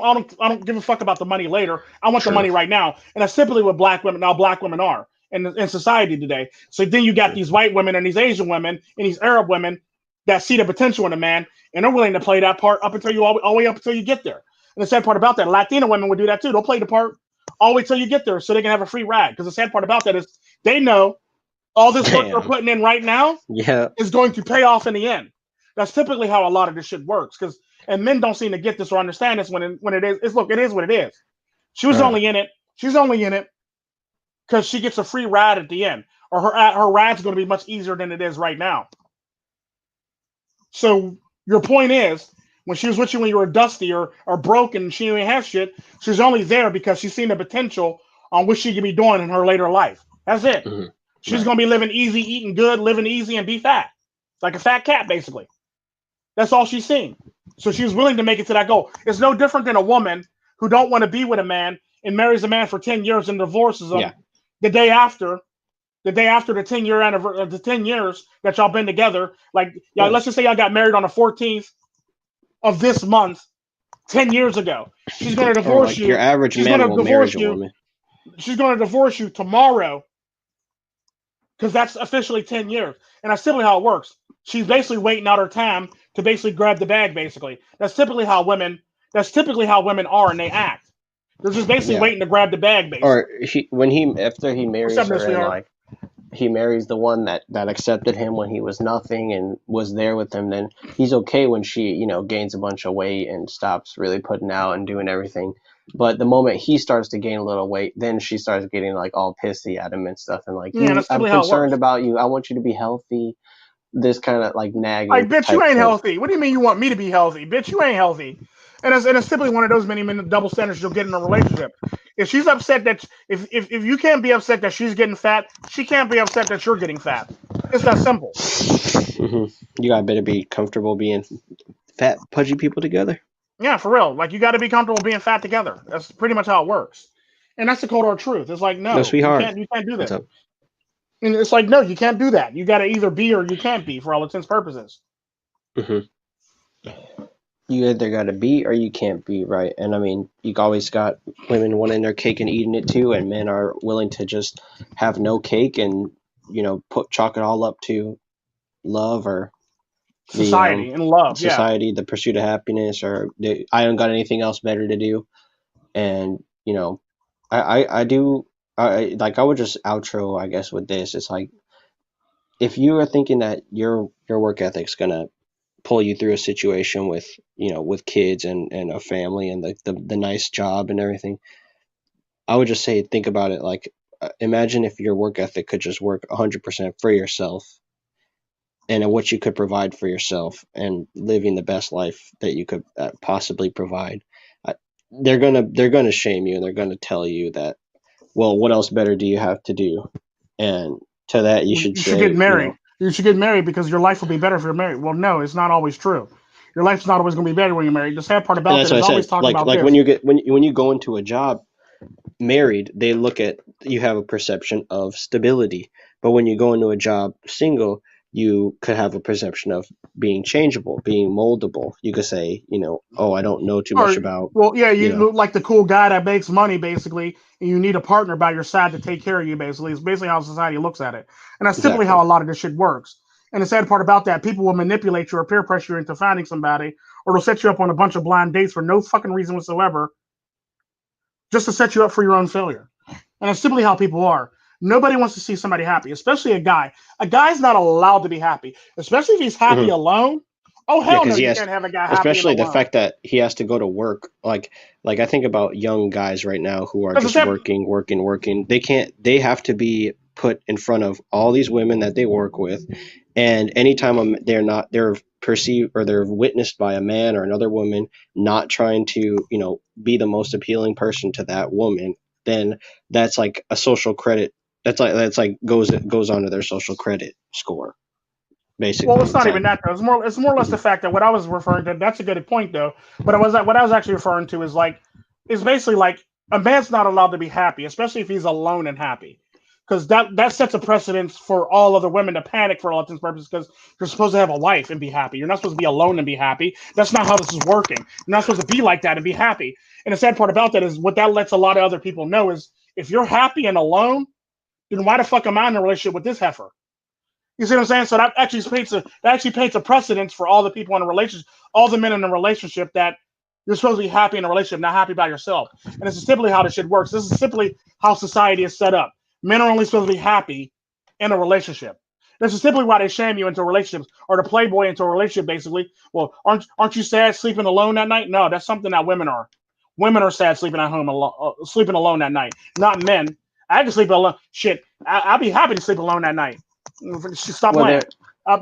don't give a fuck about the money later. I want the True. money right now, and that's typically what black women are in society today. So then you got these white women and these Asian women and these Arab women that see the potential in a man and they're willing to play that part up until you all the way up until you get there. And the sad part about that, Latina women would do that too. They'll play the part all the way till you get there so they can have a free ride. Because the sad part about that is they know all this work they're Damn. putting in right now Yeah. is going to pay off in the end. That's typically how a lot of this shit works. Because and men don't seem to get this or understand this when it is. It's look, it is what it is. She was Uh, only in it. She's only in it because she gets a free ride at the end, or her ride's going to be much easier than it is right now. So your point is, When she was with you when you were dusty or broken and she didn't have shit, she's only there because she's seen the potential on what she could be doing in her later life. That's it. Hmm. She's Right. gonna be living easy, eating good, living easy, and be fat. Like a fat cat, basically. That's all she's seen. So she was willing to make it to that goal. It's no different than a woman who don't want to be with a man and marries a man for 10 years and divorces him Yeah. the day after the 10-year anniversary, the 10 years that y'all been together. Like, y'all, Yeah. let's just say y'all got married on the 14th of this month 10 years ago. She's going to Or divorce like your you. average She's going man to will marry divorce a you. woman. She's going to divorce you tomorrow because that's officially 10 years. And that's typically how it works. She's basically waiting out her time to basically grab the bag, basically. That's typically how women are and they act. They're just basically Yeah. waiting to grab the bag, Or basically. after he What's marries up, Miss her, and Sweetheart? like he marries the one that accepted him when he was nothing and was there with him, then he's okay when she, gains a bunch of weight and stops really putting out and doing everything. But the moment he starts to gain a little weight, then she starts getting like all pissy at him and stuff, and like, Yeah, that's I'm typically how it concerned works. about you. I want you to be healthy. This kind of like Like, nagging bitch, you type ain't thing. healthy. What do you mean you want me to be healthy? Bitch, you ain't healthy. And it's simply one of those many double standards you'll get in a relationship. If she's upset that if you can't be upset that she's getting fat, she can't be upset that you're getting fat. It's that simple. Hmm. You gotta better be comfortable being fat, pudgy people together. Yeah, for real. Like, you got to be comfortable being fat together. That's pretty much how it works. And that's the cold hard truth. It's like, No, no, you sweetheart. can't do What's that. up? And it's like, no, you can't do that. You got to either be or you can't be for all intents and purposes. Hmm. You either gotta be or you can't be, right? And I mean, you always got women wanting their cake and eating it too, and men are willing to just have no cake and chalk it all up to love or the Society and love, yeah. society, the pursuit of happiness, or I don't got anything else better to do. And I do. I would just outro, I guess, with this. It's like, if you are thinking that your work ethic's gonna pull you through a situation with with kids and a family and the nice job and everything, I would just say, think about it like, imagine if your work ethic could just work 100% for yourself and what you could provide for yourself and living the best life that you could possibly provide. Uh, they're gonna shame you, and they're gonna tell you that, well, what else better do you have to do? And to that you should You should get say, married. You should get married because your life will be better if you're married. Well, no, it's not always true. Your life's not always going to be better when you're married. The sad part and about that's that what I is always said. talking about Like when this. you get when you go into a job married, they look at, you have a perception of stability. But when you go into a job single, you could have a perception of being changeable, being moldable. You could say, oh, I don't know too much Or, about, well, yeah, you you know, look like the cool guy that makes money, basically, and you need a partner by your side to take care of you, basically. It's basically how society looks at it. And that's typically how exactly. a lot of this shit works. And the sad part about that, people will manipulate you or peer pressure you into finding somebody, or they'll set you up on a bunch of blind dates for no fucking reason whatsoever, just to set you up for your own failure. And that's simply how people are. Nobody wants to see somebody happy, especially a guy. A guy's not allowed to be happy, especially if he's happy Hmm. alone. Oh, Yeah, hell no, because he you has, can't have a guy happy and especially the alone. fact that he has to go to work. Like I think about young guys right now who are As I just said, working, working, working. They can't. They have to be put in front of all these women that they work with, and anytime they're perceived or they're witnessed by a man or another woman not trying to be the most appealing person to that woman, then that's like a social credit. That's like goes onto their social credit score. well, Basically, it's it's not even like. that though. It's more or less the fact that what I was referring to. That's a good point though. But what I was actually referring to is like, is basically like a man's not allowed to be happy, especially if he's alone and happy, because that sets a precedence for all other women to panic for all intents and purposes. Because you're supposed to have a wife and be happy. You're not supposed to be alone and be happy. That's not how this is working. You're not supposed to be like that and be happy. And the sad part about that is what that lets a lot of other people know is if you're happy and alone, then why the fuck am I in a relationship with this heifer? You see what I'm saying? So that actually paints a precedence for all the people in a relationship, all the men in a relationship, that you're supposed to be happy in a relationship, not happy by yourself. And this is simply how this shit works. This is simply how society is set up. Men are only supposed to be happy in a relationship. This is simply why they shame you into relationships or the playboy into a relationship. Basically, well, aren't you sad sleeping alone that night? No, that's something that women are. Women are sad sleeping at home alone, sleeping alone that night. Not men. I can sleep alone. Shit, I'd be happy to sleep alone that night. Stop Well, playing.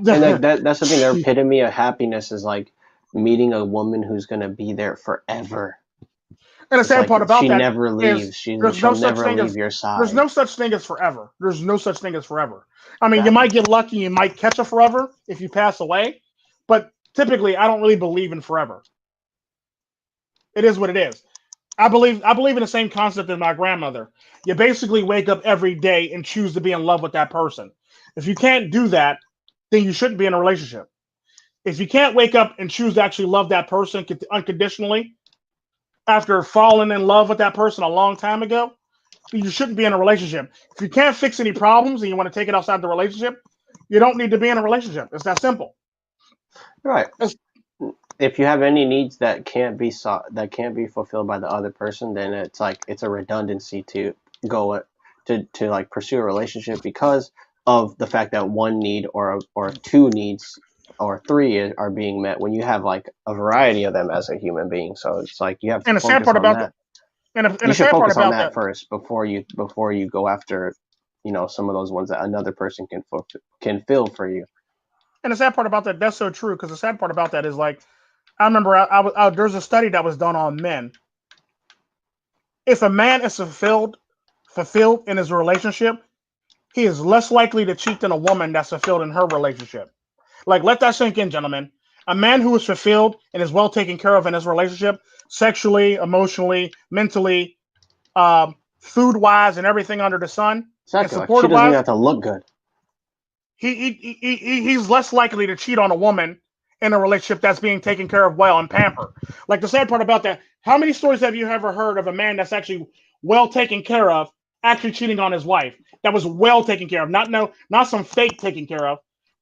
there, and like that's the thing. Their epitome of happiness is like meeting a woman who's gonna be there forever. And the It's sad like part about she that never is leaves. there's She'll no such never thing leave as your there's side. no such thing as forever. There's no such thing as forever. I mean, you might Exactly. get lucky, you might catch a forever if you pass away, but typically, I don't really believe in forever. It is what it is. I believe in the same concept as my grandmother. You basically wake up every day and choose to be in love with that person. If you can't do that, then you shouldn't be in a relationship. If you can't wake up and choose to actually love that person unconditionally after falling in love with that person a long time ago, then you shouldn't be in a relationship. If you can't fix any problems and you want to take it outside the relationship, you don't need to be in a relationship. It's that simple. Right. It's, If you have any needs that can't be fulfilled by the other person, then it's like it's a redundancy to go to like pursue a relationship because of the fact that one need or two needs or three are being met when you have like a variety of them as a human being. So it's like you have to and the sad focus part on about the that. and You the should sad part focus on about that that first before you go after some of those ones that another person can fill for you. and the sad part about that that's so true because the sad part about that is like I remember there's a study that was done on men. If a man is fulfilled in his relationship, he is less likely to cheat than a woman that's fulfilled in her relationship. Like, let that sink in, gentlemen. A man who is fulfilled and is well taken care of in his relationship, sexually, emotionally, mentally, food wise, and everything under the sun, and Exactly. Like she supportive doesn't even wise, have to look good. he's less likely to cheat on a woman in a relationship that's being taken care of well and pampered. Like the sad part about that, how many stories have you ever heard of a man that's actually well taken care of actually cheating on his wife? That was well taken care of, not some fake taken care of,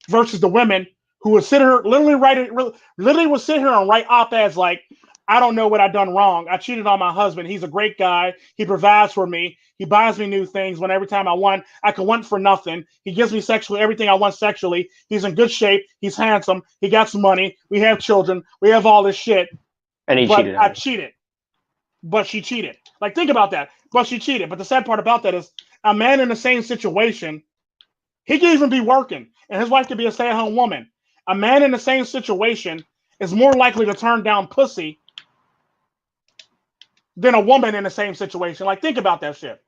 versus the women who would sit here literally would sit here and write op-eds like, I don't know what I done wrong. I cheated on my husband. He's a great guy. He provides for me. He buys me new things when every time I can want for nothing. He gives me sexually everything I want sexually. He's in good shape. He's handsome. He got some money. We have children. We have all this shit. And he But cheated on I her. cheated. But she cheated. Like think about that. But she cheated. But the sad part about that is a man in the same situation, he could even be working, and his wife could be a stay-at-home woman. A man in the same situation is more likely to turn down pussy than a woman in the same situation. Like think about that shit.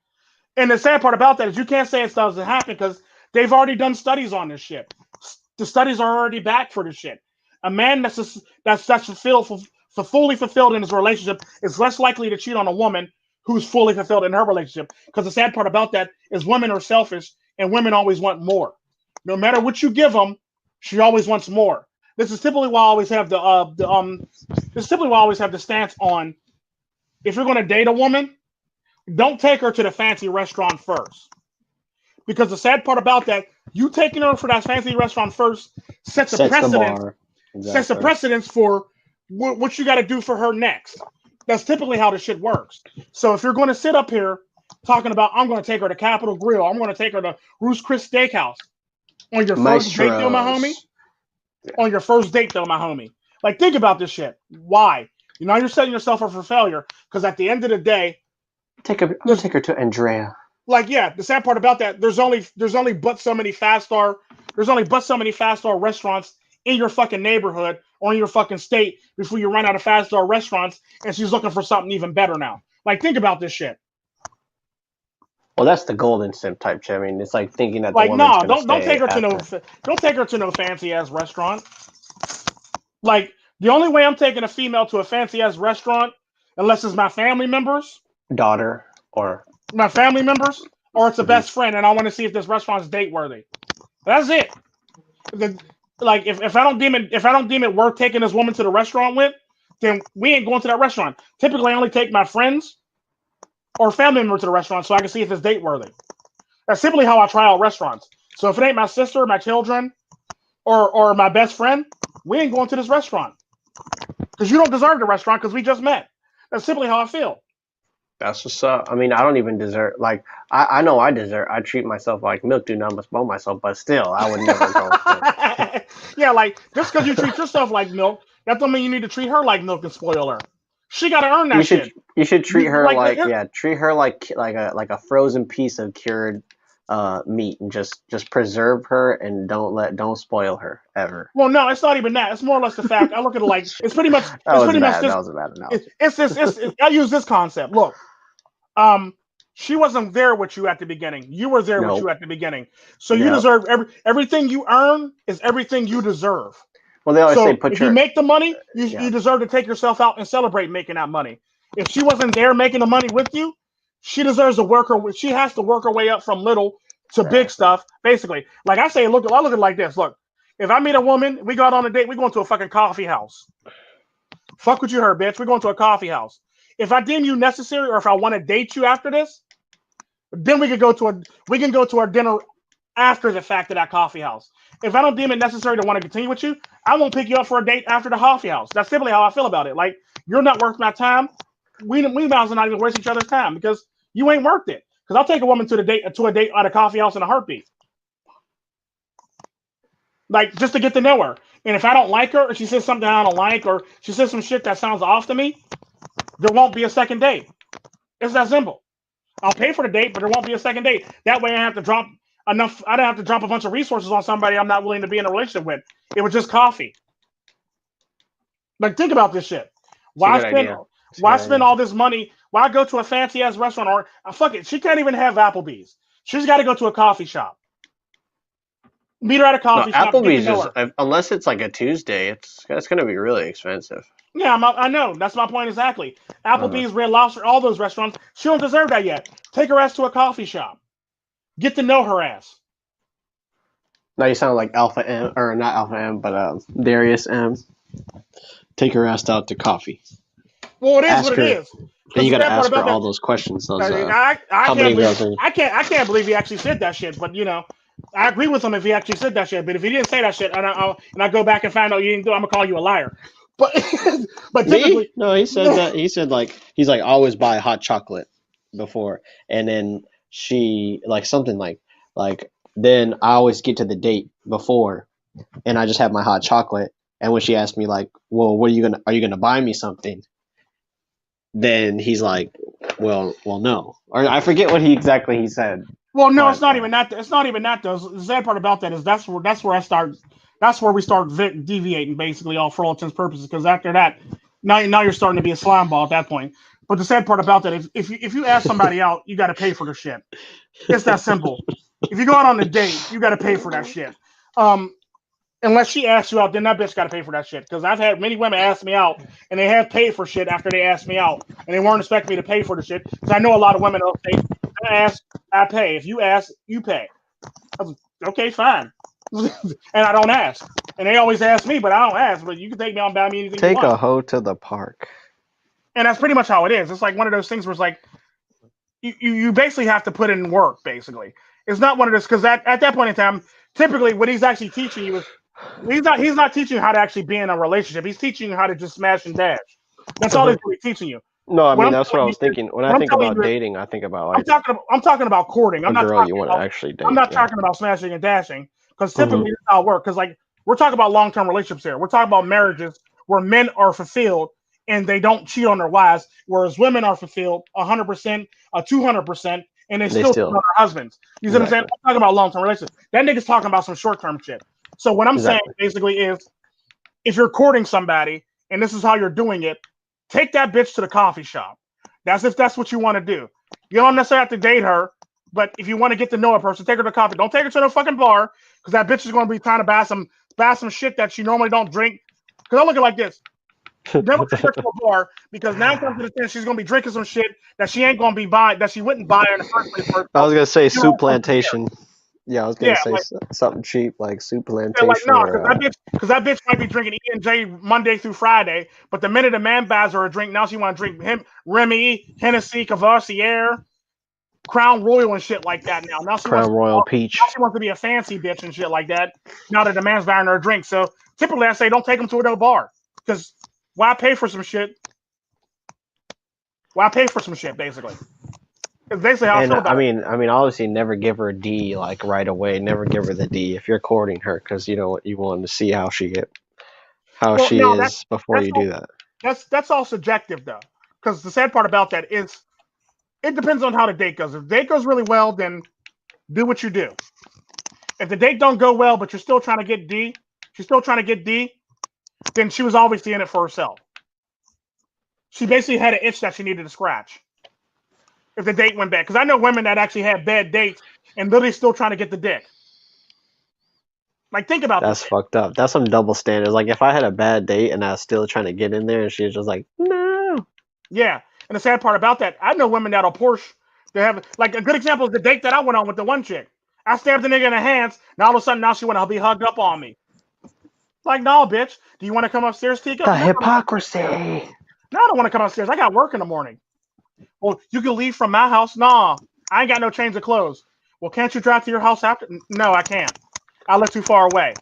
And the sad part about that is you can't say it doesn't happen because they've already done studies on this shit. The studies are already back for this shit. A man that's fulfilled for fully fulfilled in his relationship is less likely to cheat on a woman who's fully fulfilled in her relationship. Because the sad part about that is women are selfish and women always want more. No matter what you give them, she always wants more. This is typically why I always have this is typically why I always have the stance on if you're going to date a woman, don't take her to the fancy restaurant first. Because the sad part about that, you taking her for that fancy restaurant first sets a Sets the precedent, bar. sets a Exactly. precedence for what you got to do for her next. That's typically how this shit works. So if you're going to sit up here talking about, I'm going to take her to Capitol Grill, I'm going to take her to Roost Chris Steakhouse on your first date, though, my homie. Maestros. Yeah. On your first date, though, my homie. Like, think about this shit. Why? You're setting yourself up for failure because at the end of the day, I'm gonna take her to Andrea. like yeah, the sad part about that, there's only but so many fast star restaurants in your fucking neighborhood or in your fucking state before you run out of fast star restaurants, and she's looking for something even better now. Like think about this shit. Well, that's the golden simp type chick. I mean, it's like thinking that the Like woman's no, gonna don't take stay her to no after don't take her to no fancy ass restaurant. Like the only way I'm taking a female to a fancy ass restaurant, unless it's daughter or. my family members, or it's a Mhm. best friend, and I want to see if this restaurant's date worthy. That's it. The, like if I don't deem it worth taking this woman to the restaurant with, then we ain't going to that restaurant. Typically, I only take my friends or family member to the restaurant so I can see if it's date worthy. That's simply how I try out restaurants. So if it ain't my sister, my children, or my best friend, we ain't going to this restaurant because you don't deserve the restaurant because we just met. That's simply how I feel. That's what's up. I mean, I don't even deserve. Like, I know I deserve. I treat myself like milk. Do not spoil myself, but still, I would never go for. Yeah, like just because you treat yourself like milk, that don't mean you need to treat her like milk and spoil her. She got to earn You that should shit. you should treat her Like like, yeah, treat her like a frozen piece of cured meet and just preserve her and don't spoil her ever. Well, no, it's not even that. It's more or less the fact. I look at it like it's pretty much That it's was pretty much bad. this. That was a bad analogy. It's this. I use this concept. Look, um, she wasn't there with you at the beginning. You were there with you Nope. at the beginning. So you Yep. deserve everything you earn is everything you deserve. Well, they always say So if you make the money, you deserve to take yourself out and celebrate making that money. If she wasn't there making the money with you, she deserves to work her. She has to work her way up from little to big stuff. Basically, like I say, I look at it like this. Look, if I meet a woman, we go out on a date, we going to a fucking coffee house. Fuck what you heard, bitch. We're going to a coffee house. If I deem you necessary, or if I want to date you after this, then we can go to our dinner after the fact of that coffee house. If I don't deem it necessary to want to continue with you, I won't pick you up for a date after the coffee house. That's simply how I feel about it. Like, you're not worth my time. We might as well not even waste each other's time because you ain't worth it. Because I'll take a woman to a date at a coffee house in a heartbeat. Like, just to get to know her. And if I don't like her, or she says something I don't like, or she says some shit that sounds off to me, there won't be a second date. It's that simple. I'll pay for the date, but there won't be a second date. That way I have to drop enough. I don't have to drop a bunch of resources on somebody I'm not willing to be in a relationship with. It was just coffee. Like, think about this shit. Why spend all this money? Why go to a fancy ass restaurant or fuck it? She can't even have Applebee's. She's got to go to a coffee shop. Meet her at a coffee shop. Applebee's is unless it's like a Tuesday, it's going to be really expensive. Yeah, I know. That's my point exactly. Applebee's, Red Lobster, all those restaurants. She don't deserve that yet. Take her ass to a coffee shop. Get to know her ass. Now you sound like Alpha M, or not Alpha M, but Darius M. Take her ass out to coffee. Well, it is what it is. Then you got to ask her all those questions. I can't believe he actually said that shit. But I agree with him if he actually said that shit. But if he didn't say that shit, and I go back and find out you didn't do it, I'm gonna call you a liar. But typically, no, he said that. He said he's like always buy hot chocolate before, and then she like something like then I always get to the date before, and I just have my hot chocolate. And when she asked me like, well, are you gonna buy me something? Then he's like, well, no. Or I forget what exactly he said. Well, no, it's not even that. It's not even that though. The sad part about that is that's where we start deviating basically all for all intents and purposes. Because after that, now you're starting to be a slime ball at that point. But the sad part about that is if you ask somebody out, you got to pay for the shit. It's that simple. If you go out on a date, you got to pay for that shit. Unless she asks you out, then that bitch got to pay for that shit. Because I've had many women ask me out, and they have paid for shit after they asked me out, and they weren't expecting me to pay for the shit. Because I know a lot of women will say, "I ask, I pay. If you ask, you pay." I was, okay, fine. And I don't ask, and they always ask me, but I don't ask. But you can take me on, buy me anything. Take a hoe to the park. And that's pretty much how it is. It's like one of those things where it's like you basically have to put in work. Basically, it's not one of those because at that point in time, typically what he's actually teaching you is. He's not teaching you how to actually be in a relationship. He's teaching you how to just smash and dash. That's all he's really teaching you. No, I mean that's what I was thinking. When I think about dating, I think about like I'm talking about courting. I'm not girl talking you want about, to actually date. I'm not talking about smashing and dashing because typically that's how it works. Because like we're talking about long-term relationships here. We're talking about marriages where men are fulfilled and they don't cheat on their wives, whereas women are fulfilled 100%, 200%, and they still cheat on their husbands. You see what I'm saying? I'm talking about long-term relationships. That nigga's talking about some short-term shit. So what I'm saying basically is, if you're courting somebody and this is how you're doing it, take that bitch to the coffee shop. That's if that's what you want to do. You don't necessarily have to date her, but if you want to get to know a person, take her to coffee. Don't take her to the fucking bar because that bitch is going to be trying to buy some shit that she normally don't drink. Because I look at it like this. Never take her to a bar because 9 times out of 10 she's going to be drinking some shit that she ain't going to be buying, that she wouldn't buy in the first place. I was going to say soup plantation. Yeah, I was gonna say something cheap like soup plantation. Like no, because that bitch might be drinking E&J Monday through Friday, but the minute a man buys her a drink, now she want to drink him Remy, Hennessy, Cavassier, Crown Royal and shit like that. Now she Crown Royal Peach. Now she wants to be a fancy bitch and shit like that. Now that the man's buying her a drink, so typically I say don't take him to a bar because why pay for some shit? Why pay for some shit basically? Basically how I feel about it. I mean, obviously, never give her a D like right away. Never give her the D if you're courting her, because you know what you want to see how she is before you do that. That's all subjective though, because the sad part about that is it depends on how the date goes. If the date goes really well, then do what you do. If the date don't go well, but you're still trying to get D, then she was obviously in it for herself. She basically had an itch that she needed to scratch. If the date went bad, because I know women that actually had bad dates and literally still trying to get the dick. Like, think about That's this. fucked up. That's some double standards. Like if I had a bad date and I was still trying to get in there, and she was just like, no. Yeah, and the sad part about that, I know women that'll Porsche. They have like a good example is the date that I went on with the one chick. I stabbed the nigga in the hands. Now all of a sudden, now she want to be hugged up on me. Like, no, bitch. Do you want to come upstairs, Tika? The No, hypocrisy. no, I don't want to come upstairs. I got work in the morning. Well, you can leave from my house. Nah, I ain't got no change of clothes. Well, can't you drive to your house after? No, I can't. I live too far away.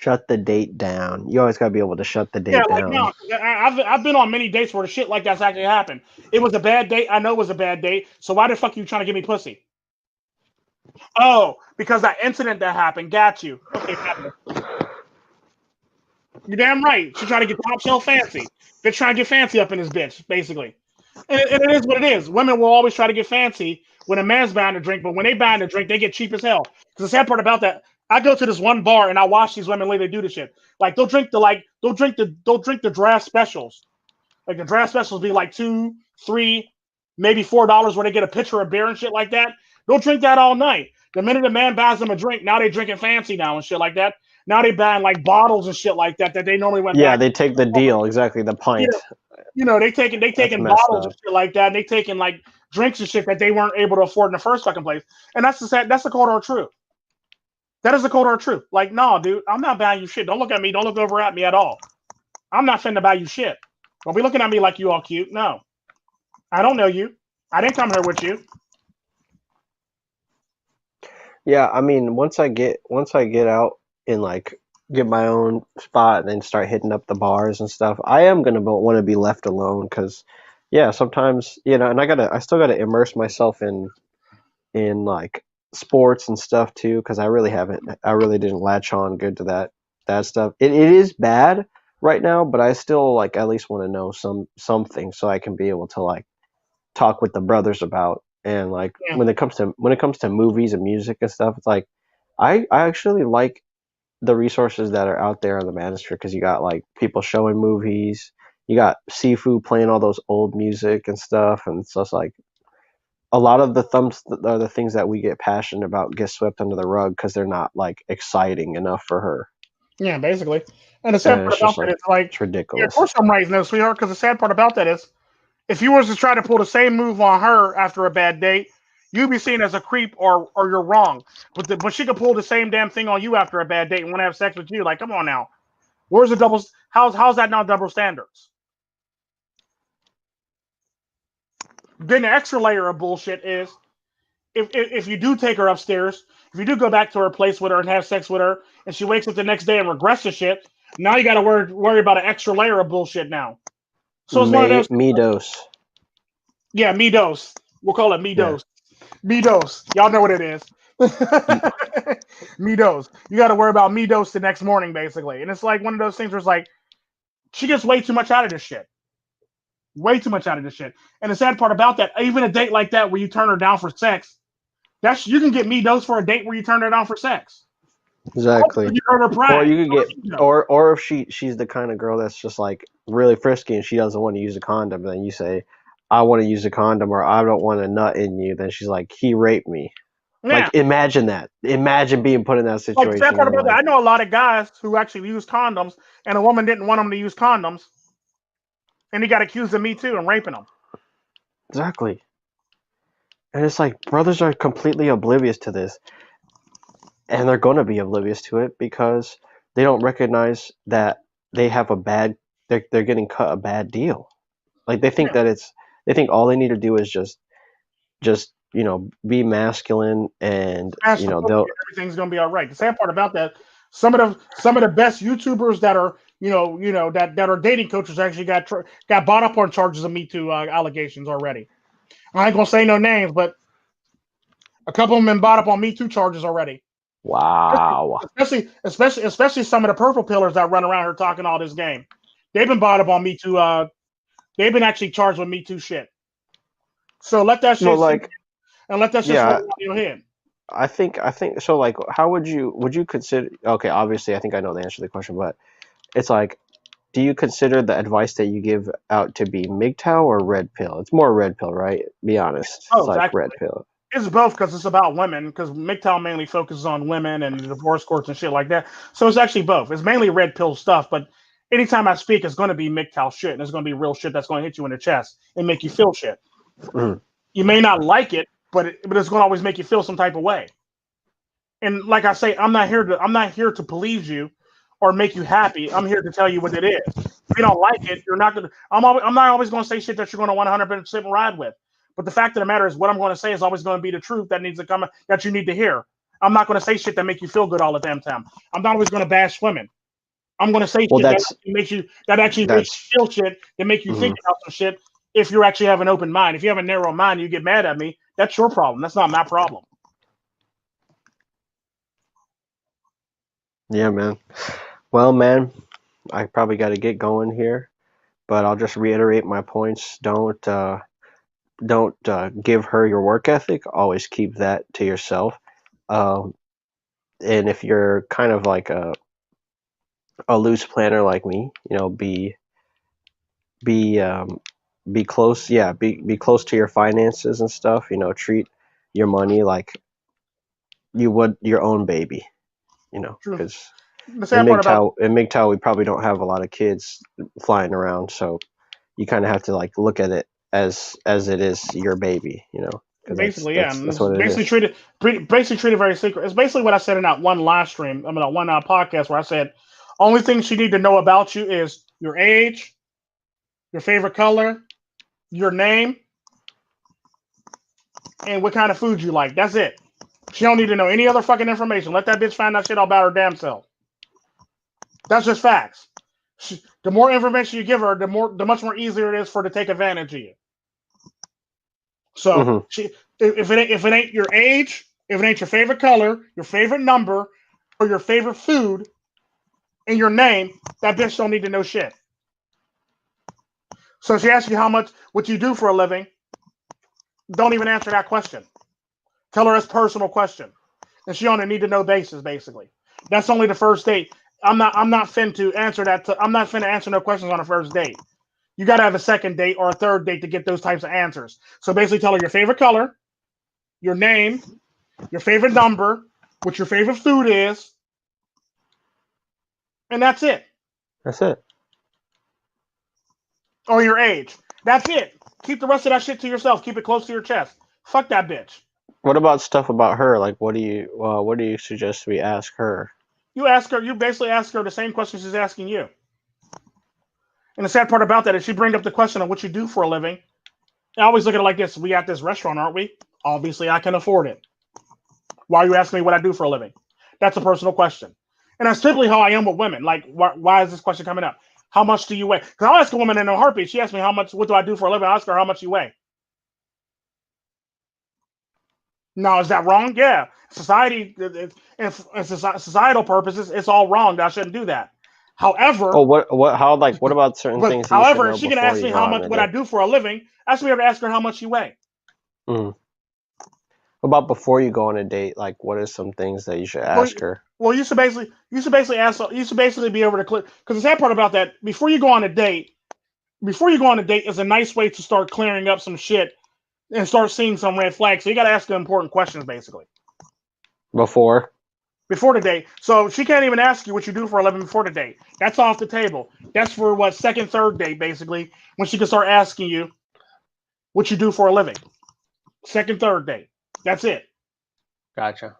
Shut the date down. You always gotta be able to shut the Yeah, date like down. no, I've been on many dates where the shit like that's actually happened. It was a bad date. I know it was a bad date. So why the fuck are you trying to give me pussy? Oh, because that incident that happened. Got you. Okay, you're damn right. She tried to get top shelf fancy. Bitch trying to get fancy up in this bitch, basically. And it is what it is. Women will always try to get fancy when a man's buying a drink, but when they buying a drink, they get cheap as hell. Because the sad part about that, I go to this one bar and I watch these women literally do this shit. Like they'll drink the draft specials. Like the draft specials be like $2, $3, maybe $4 where they get a pitcher of beer and shit like that. They'll drink that all night. The minute a man buys them a drink, now they drinking fancy now and shit like that. Now they buying like bottles and shit like that they normally went Yeah, back. they take the deal exactly. The You pint. know, they That's taking messed bottles and up. shit like that. And they taking like drinks and shit that they weren't able to afford in the first fucking place. And that's the cold hard truth. That is the cold hard truth. Like, no, dude, I'm not buying you shit. Don't look at me. Don't look over at me at all. I'm not finna buy you shit. Don't be looking at me like you all cute. No, I don't know you. I didn't come here with you. Yeah, I mean, once I get out and like get my own spot and then start hitting up the bars and stuff, I am gonna want to be left alone because, yeah, sometimes and I still gotta immerse myself in like sports and stuff too because I really didn't latch on good to that stuff. It is bad right now, but I still like at least want to know something so I can be able to like talk with the brothers about. And like Yeah, when it comes to movies and music and stuff, it's like I actually like the resources that are out there on the manosphere because you got like people showing movies, you got Sifu playing all those old music and stuff, and it's just like a lot of the thumbs are the things that we get passionate about get swept under the rug because they're not like exciting enough for her, yeah, basically. And the sad and part it's about just that like is like, it's yeah, of ridiculous. course I'm right, no, sweetheart. Because the sad part about that is, if you was to try to pull the same move on her after a bad date, you'd be seen as a creep or you're wrong. But she could pull the same damn thing on you after a bad date and want to have sex with you. Like, come on now. Where's the double? How's that not double standards? Then the extra layer of bullshit is if you do take her upstairs, if you do go back to her place with her and have sex with her, and she wakes up the next day and regrets the shit, now you got to worry about an extra layer of bullshit now. So it's one of those. Me dose. Yeah, me dose. We'll call it me Yeah. dose. Me dose. Y'all know what it is. Me dose. You got to worry about me dose the next morning, basically. And it's like one of those things where it's like she gets way too much out of this shit. Way too much out of this shit. And the sad part about that, even a date like that where you turn her down for sex, that's you can get me dose for a date where you turn her down for sex. Hopefully Exactly. you heard her Or brag. you could get, or if she's the kind of girl that's just like really frisky and she doesn't want to use a condom, then you say, I want to use a condom or I don't want a nut in you. Then she's like, he raped me. Yeah. Like imagine that. Imagine being put in that Like the sad situation part and about that, like I know a lot of guys who actually use condoms, and a woman didn't want them to use condoms, and he got accused of me too and raping them. exactly. And it's like brothers are completely oblivious to this, and they're going to be oblivious to it because they don't recognize that they have a bad. They're getting cut a bad deal. Like Yeah. they think all they need to do is just be masculine and Smash the pussy, they'll everything's gonna be all right. The sad part about that, some of the best YouTubers that are that are dating coaches actually got bought up on charges of Me Too allegations already. I ain't gonna say no names, but a couple of them been bought up on Me Too charges already. wow. Especially some of the purple pillars that run around here talking all this game. They've been bought up on Me Too. They've been actually charged with Me Too shit. So let that Well, shit sink like, and let that shit float yeah, around your head. I think so. Like, how would you consider? Okay, obviously, I think I know the answer to the question, but it's like, do you consider the advice that you give out to be MGTOW or red pill? It's more red pill, right? Be honest. It's Both, like red actually. pill. It's both because it's about women. Because MGTOW mainly focuses on women and divorce courts and shit like that. So it's actually both. It's mainly red pill stuff, but anytime I speak, it's going to be MGTOW shit, and it's going to be real shit that's going to hit you in the chest and make you feel shit. Mhm. You may not like it, but it's going to always make you feel some type of way. And like I say, I'm not here to please you or make you happy. I'm here to tell you what it is. If you don't like it, you're not gonna. I'm not always going to say shit that you're going to 100% ride with. But the fact of the matter is, what I'm going to say is always going to be the truth that needs to come that you need to hear. I'm not going to say shit that make you feel good all the damn time. I'm not always going to bash women. I'm going to say Well, shit that's that actually makes that's. you feel shit that make you think Mhm. about some shit. If you actually have an open mind, if you have a narrow mind, you get mad at me. That's your problem. That's not my problem. Yeah, man. Well, man, I probably got to get going here, but I'll just reiterate my points. Don't give her your work ethic. Always keep that to yourself. Um, and if you're kind of like a loose planner like me, be be close. Yeah, be close to your finances and stuff. Treat your money like you would your own baby. True. Because The in sad part about MGTOW we probably don't have a lot of kids flying around, so you kind of have to like look at it as it is your baby, because that's basically, yeah, that's and that's it's what it is. basically treated very secret. It's basically what I said in that one live stream. I mean, that one podcast where I said, only thing she need to know about you is your age, your favorite color, your name, and what kind of food you like. That's it. She don't need to know any other fucking information. Let that bitch find that shit all about her damn self. That's just facts. The more information you give her, the much more easier it is for her to take advantage of you. So Hmm. if it ain't your age, if it ain't your favorite color, your favorite number, or your favorite food, and your name, that bitch don't need to know shit. So if she asks you what you do for a living, don't even answer that question. Tell her it's a personal question, and she on a need to know basis. Basically, that's only the first date. I'm not fin to answer that. I'm not fin to answer no questions on a first date. You got to have a second date or a third date to get those types of answers. So basically, tell her your favorite color, your name, your favorite number, what your favorite food is, and that's it. That's it. Or your age. That's it. Keep the rest of that shit to yourself. Keep it close to your chest. Fuck that bitch. What about stuff about her? Like, what do you suggest we ask her? You basically ask her the same question she's asking you. And the sad part about that is she bring up the question of what you do for a living. I always look at it like this. We at this restaurant, aren't we? Obviously, I can afford it. Why are you asking me what I do for a living? That's a personal question. And that's typically how I am with women. Like, why is this question coming up? How much do you weigh? Because I'll ask a woman in a heartbeat. She asks me what do I do for a living? I'll ask her how much you weigh. Now, is that wrong? Yeah. Society, and societal purposes, it's all wrong. That I shouldn't do that. Oh, However, what about certain but things that you should however, know she can before ask you me go how out on much a what I date? do for a living. Ask me to ask her how much you weigh. Mm. What about before you go on a date? Like, what are some things that you should Well, ask her? well, you should basically ask. You should basically be able to clear. Because the sad part about that, before you go on a date is a nice way to start clearing up some shit and start seeing some red flags. So you got to ask the important questions basically Before? before the date. So she can't even ask you what you do for a living before the date. That's off the table. That's for what second, third date basically when she can start asking you what you do for a living. Second, third date. That's it. Gotcha.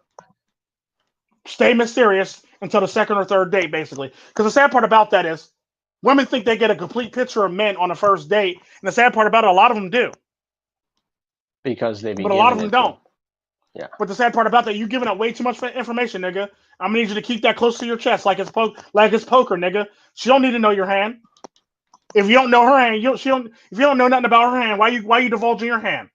Stay mysterious until the second or third date basically. Because the sad part about that is women think they get a complete picture of men on the first date, and the sad part about it, a lot of them do, Because they be but a lot of giving them it to don't. them. Yeah. But the sad part about that, you giving up way too much information, nigga. I'm gonna need you to keep that close to your chest, like it's poker, nigga. She don't need to know your hand. If you don't know her hand, if you don't know nothing about her hand, why you divulging your hand?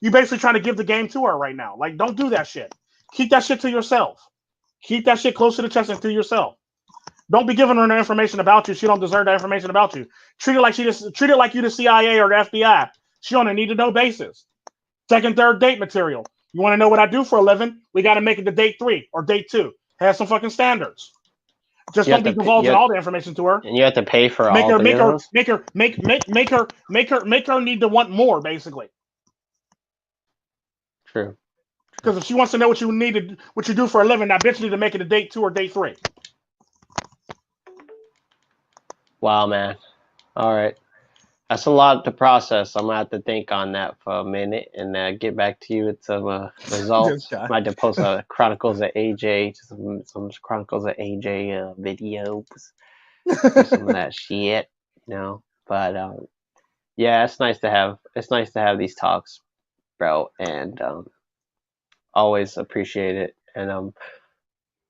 You basically trying to give the game to her right now. Like, don't do that shit. Keep that shit to yourself. Keep that shit close to the chest and to yourself. Don't be giving her no information about you. She don't deserve that information about you. Treat it like you the CIA or the FBI. She on a need to know basis. Second, third date material. You want to know what I do for a living? We got to make it to date 3 or date 2. Have some fucking standards. Just You don't have be to pay, divulging all the information to her. and you have to pay for Make all her, three make of her, those. make her need to want more, basically. True. Because if she wants to know what you do for a living, that bitch need to make it to date 2 or date 3. Wow, man. All right. That's a lot to process. I'm gonna have to think on that for a minute and get back to you with some This results. guy. Might have to post a Chronicles of AJ, some Chronicles of AJ videos, or some of that shit, you know. But yeah, it's nice to have these talks, bro, and always appreciate it. And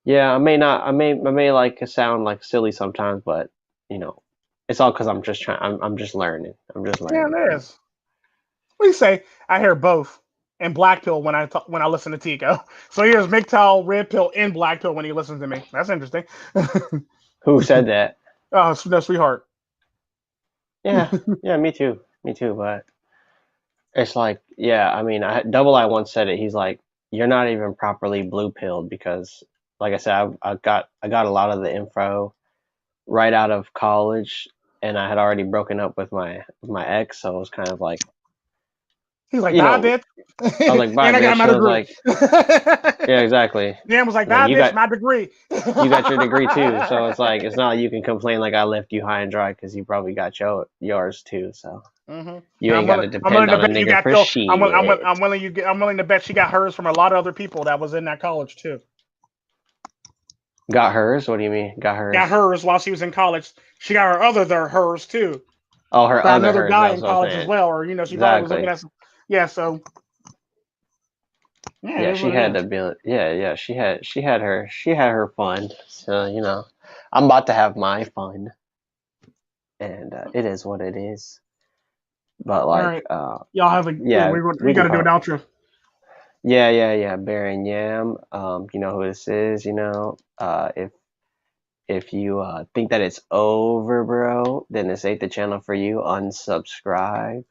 yeah, I may like sound like silly sometimes, but you know, it's all because I'm just trying. I'm just learning. I'm just Yeah, learning. it is. What do you say? I hear both and black pill when I listen to Tico. So he hears MGTOW, red pill, and black pill when he listens to me. That's interesting. Who said that? Oh, no, sweetheart. Yeah, yeah, me too. Me too. But it's like, yeah, I mean, Double I once said it. He's like, you're not even properly blue pilled because, like I said, I got a lot of the info right out of college, and I had already broken up with my ex, so it was kind of like, He's like, you bye, know, bitch. I was like, bye, And I got bitch. my And I was degree. like, yeah, exactly. Dan was like, Like bye, bitch, my degree. you got your degree too, so it's like it's not like you can complain like I left you high and dry because you probably got yours too. So Mm-hmm. you ain't got to I'm depend willing to on a bet you nigga got for Phil. shit. I'm willing to bet she got hers from a lot of other people that was in that college too. Got hers? What do you mean? Got hers? Got hers while she was in college. She got her hers too. Oh, her By other another hers. guy That's in what I'm college as saying. well, or she probably was looking Exactly. at some. Yeah, so yeah, it Yeah, is she what it had is. to be. Yeah. She had her fun. So I'm about to have my fun, and it is what it is. But All like, right, y'all have yeah, we we can got to do an call. outro. Yeah. Baron Yam. You know who this is. If you think that it's over, bro, then this ain't the channel for you. Unsubscribe.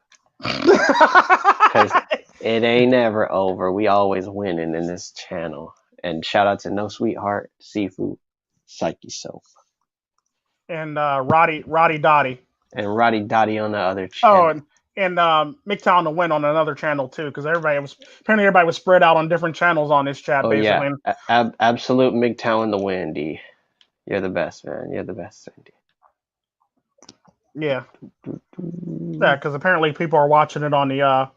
Because it ain't ever over. We always winning in this channel. And shout out to No Sweetheart, Seafood, Psyche Soap, and Roddy Dottie. and Roddy Dottie on the other Oh, channel. and MGTOW to win on another channel too, because everybody was spread out on different channels on this chat Oh, yeah. basically. Absolute MGTOW in the win, D. You're the best, man. You're the best, D. Yeah, yeah, because apparently people are watching it on the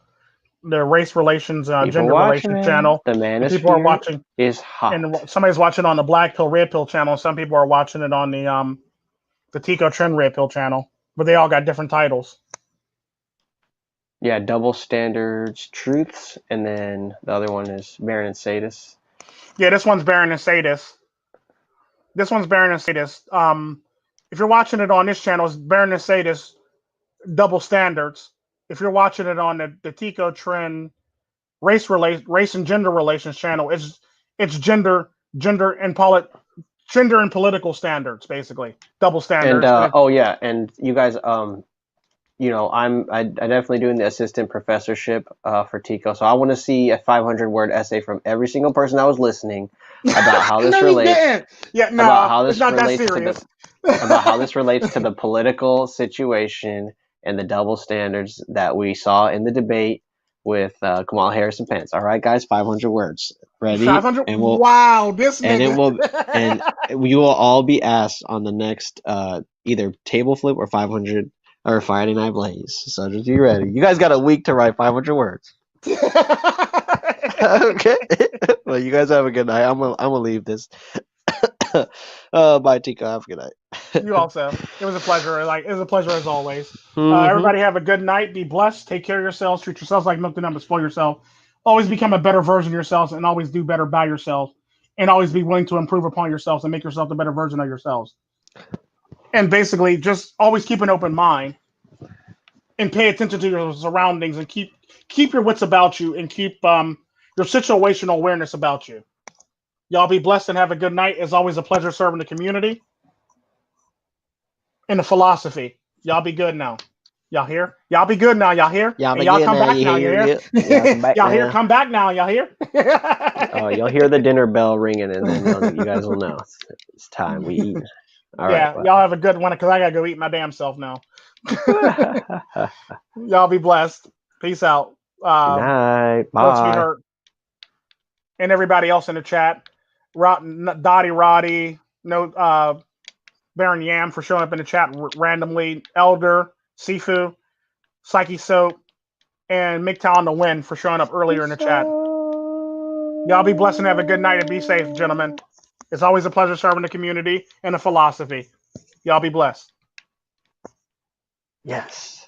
race relations, People gender watching, relations man. channel, The and people are manosphere watching, is and hot. somebody's watching on the black pill, red pill channel, and some people are watching it on the Tico Trend red pill channel, but they all got different titles. Yeah, Double Standards Truths, and then the other one is Baron and Sadist. Yeah, this one's Baron and Sadist. If you're watching it on this channel, it's Baron and Sadist Double Standards. If you're watching it on the Tico Trend race and gender relations channel, it's gender and political standards, basically double And standards. And oh yeah, and you guys, I definitely doing the assistant professorship for Tico, so I want to see a 500-word essay from every single person that was listening about how this no, you relates, didn't. Yeah, about no, how it's this not that relates to serious. the about how this relates to the political situation and the double standards that we saw in the debate with Kamala Harris and Pence. All right, guys, 500 words. Ready? 500. And Wow, this and it nigga. will and we will all be asked on the next either table flip or 500 or Friday Night Blaze. So just be ready. You guys got a week to write 500 words. Okay. Well, you guys have a good night. I'm gonna leave this. Bye, Tico. Have a good night. You also. It was a pleasure. Like, it was a pleasure as always. Mm-hmm. Everybody have a good night. Be blessed. Take care of yourselves. Treat yourselves like milk the number. Spoil yourself. Always become a better version of yourselves, and always do better by yourself. And always be willing to improve upon yourselves and make yourself the better version of yourselves. And basically, just always keep an open mind and pay attention to your surroundings and keep your wits about you and keep your situational awareness about you. Y'all be blessed and have a good night. It's always a pleasure serving the community and the philosophy. Y'all be good now. Y'all hear? Y'all be good now. Y'all hear? Y'all And be y'all good come now. back You now. You hear? hear? Yeah, come back Y'all hear? now. Come back now. Y'all hear? You'll hear the dinner bell ringing, and then you guys will know it's time. We eat. All right. Yeah, y'all have a good one because I gotta go eat my damn self now. Good Y'all be blessed. Peace out. night. Let's be Bye. hurt. And everybody else in the chat, Dottie Roddy, no Baron Yam for showing up in the chat randomly, Elder, Sifu, Psyche Soap, and MGTOW on the Win for showing up earlier in the chat. Y'all be blessed and have a good night and be safe, gentlemen. It's always a pleasure serving the community and the philosophy. Y'all be blessed. Yes.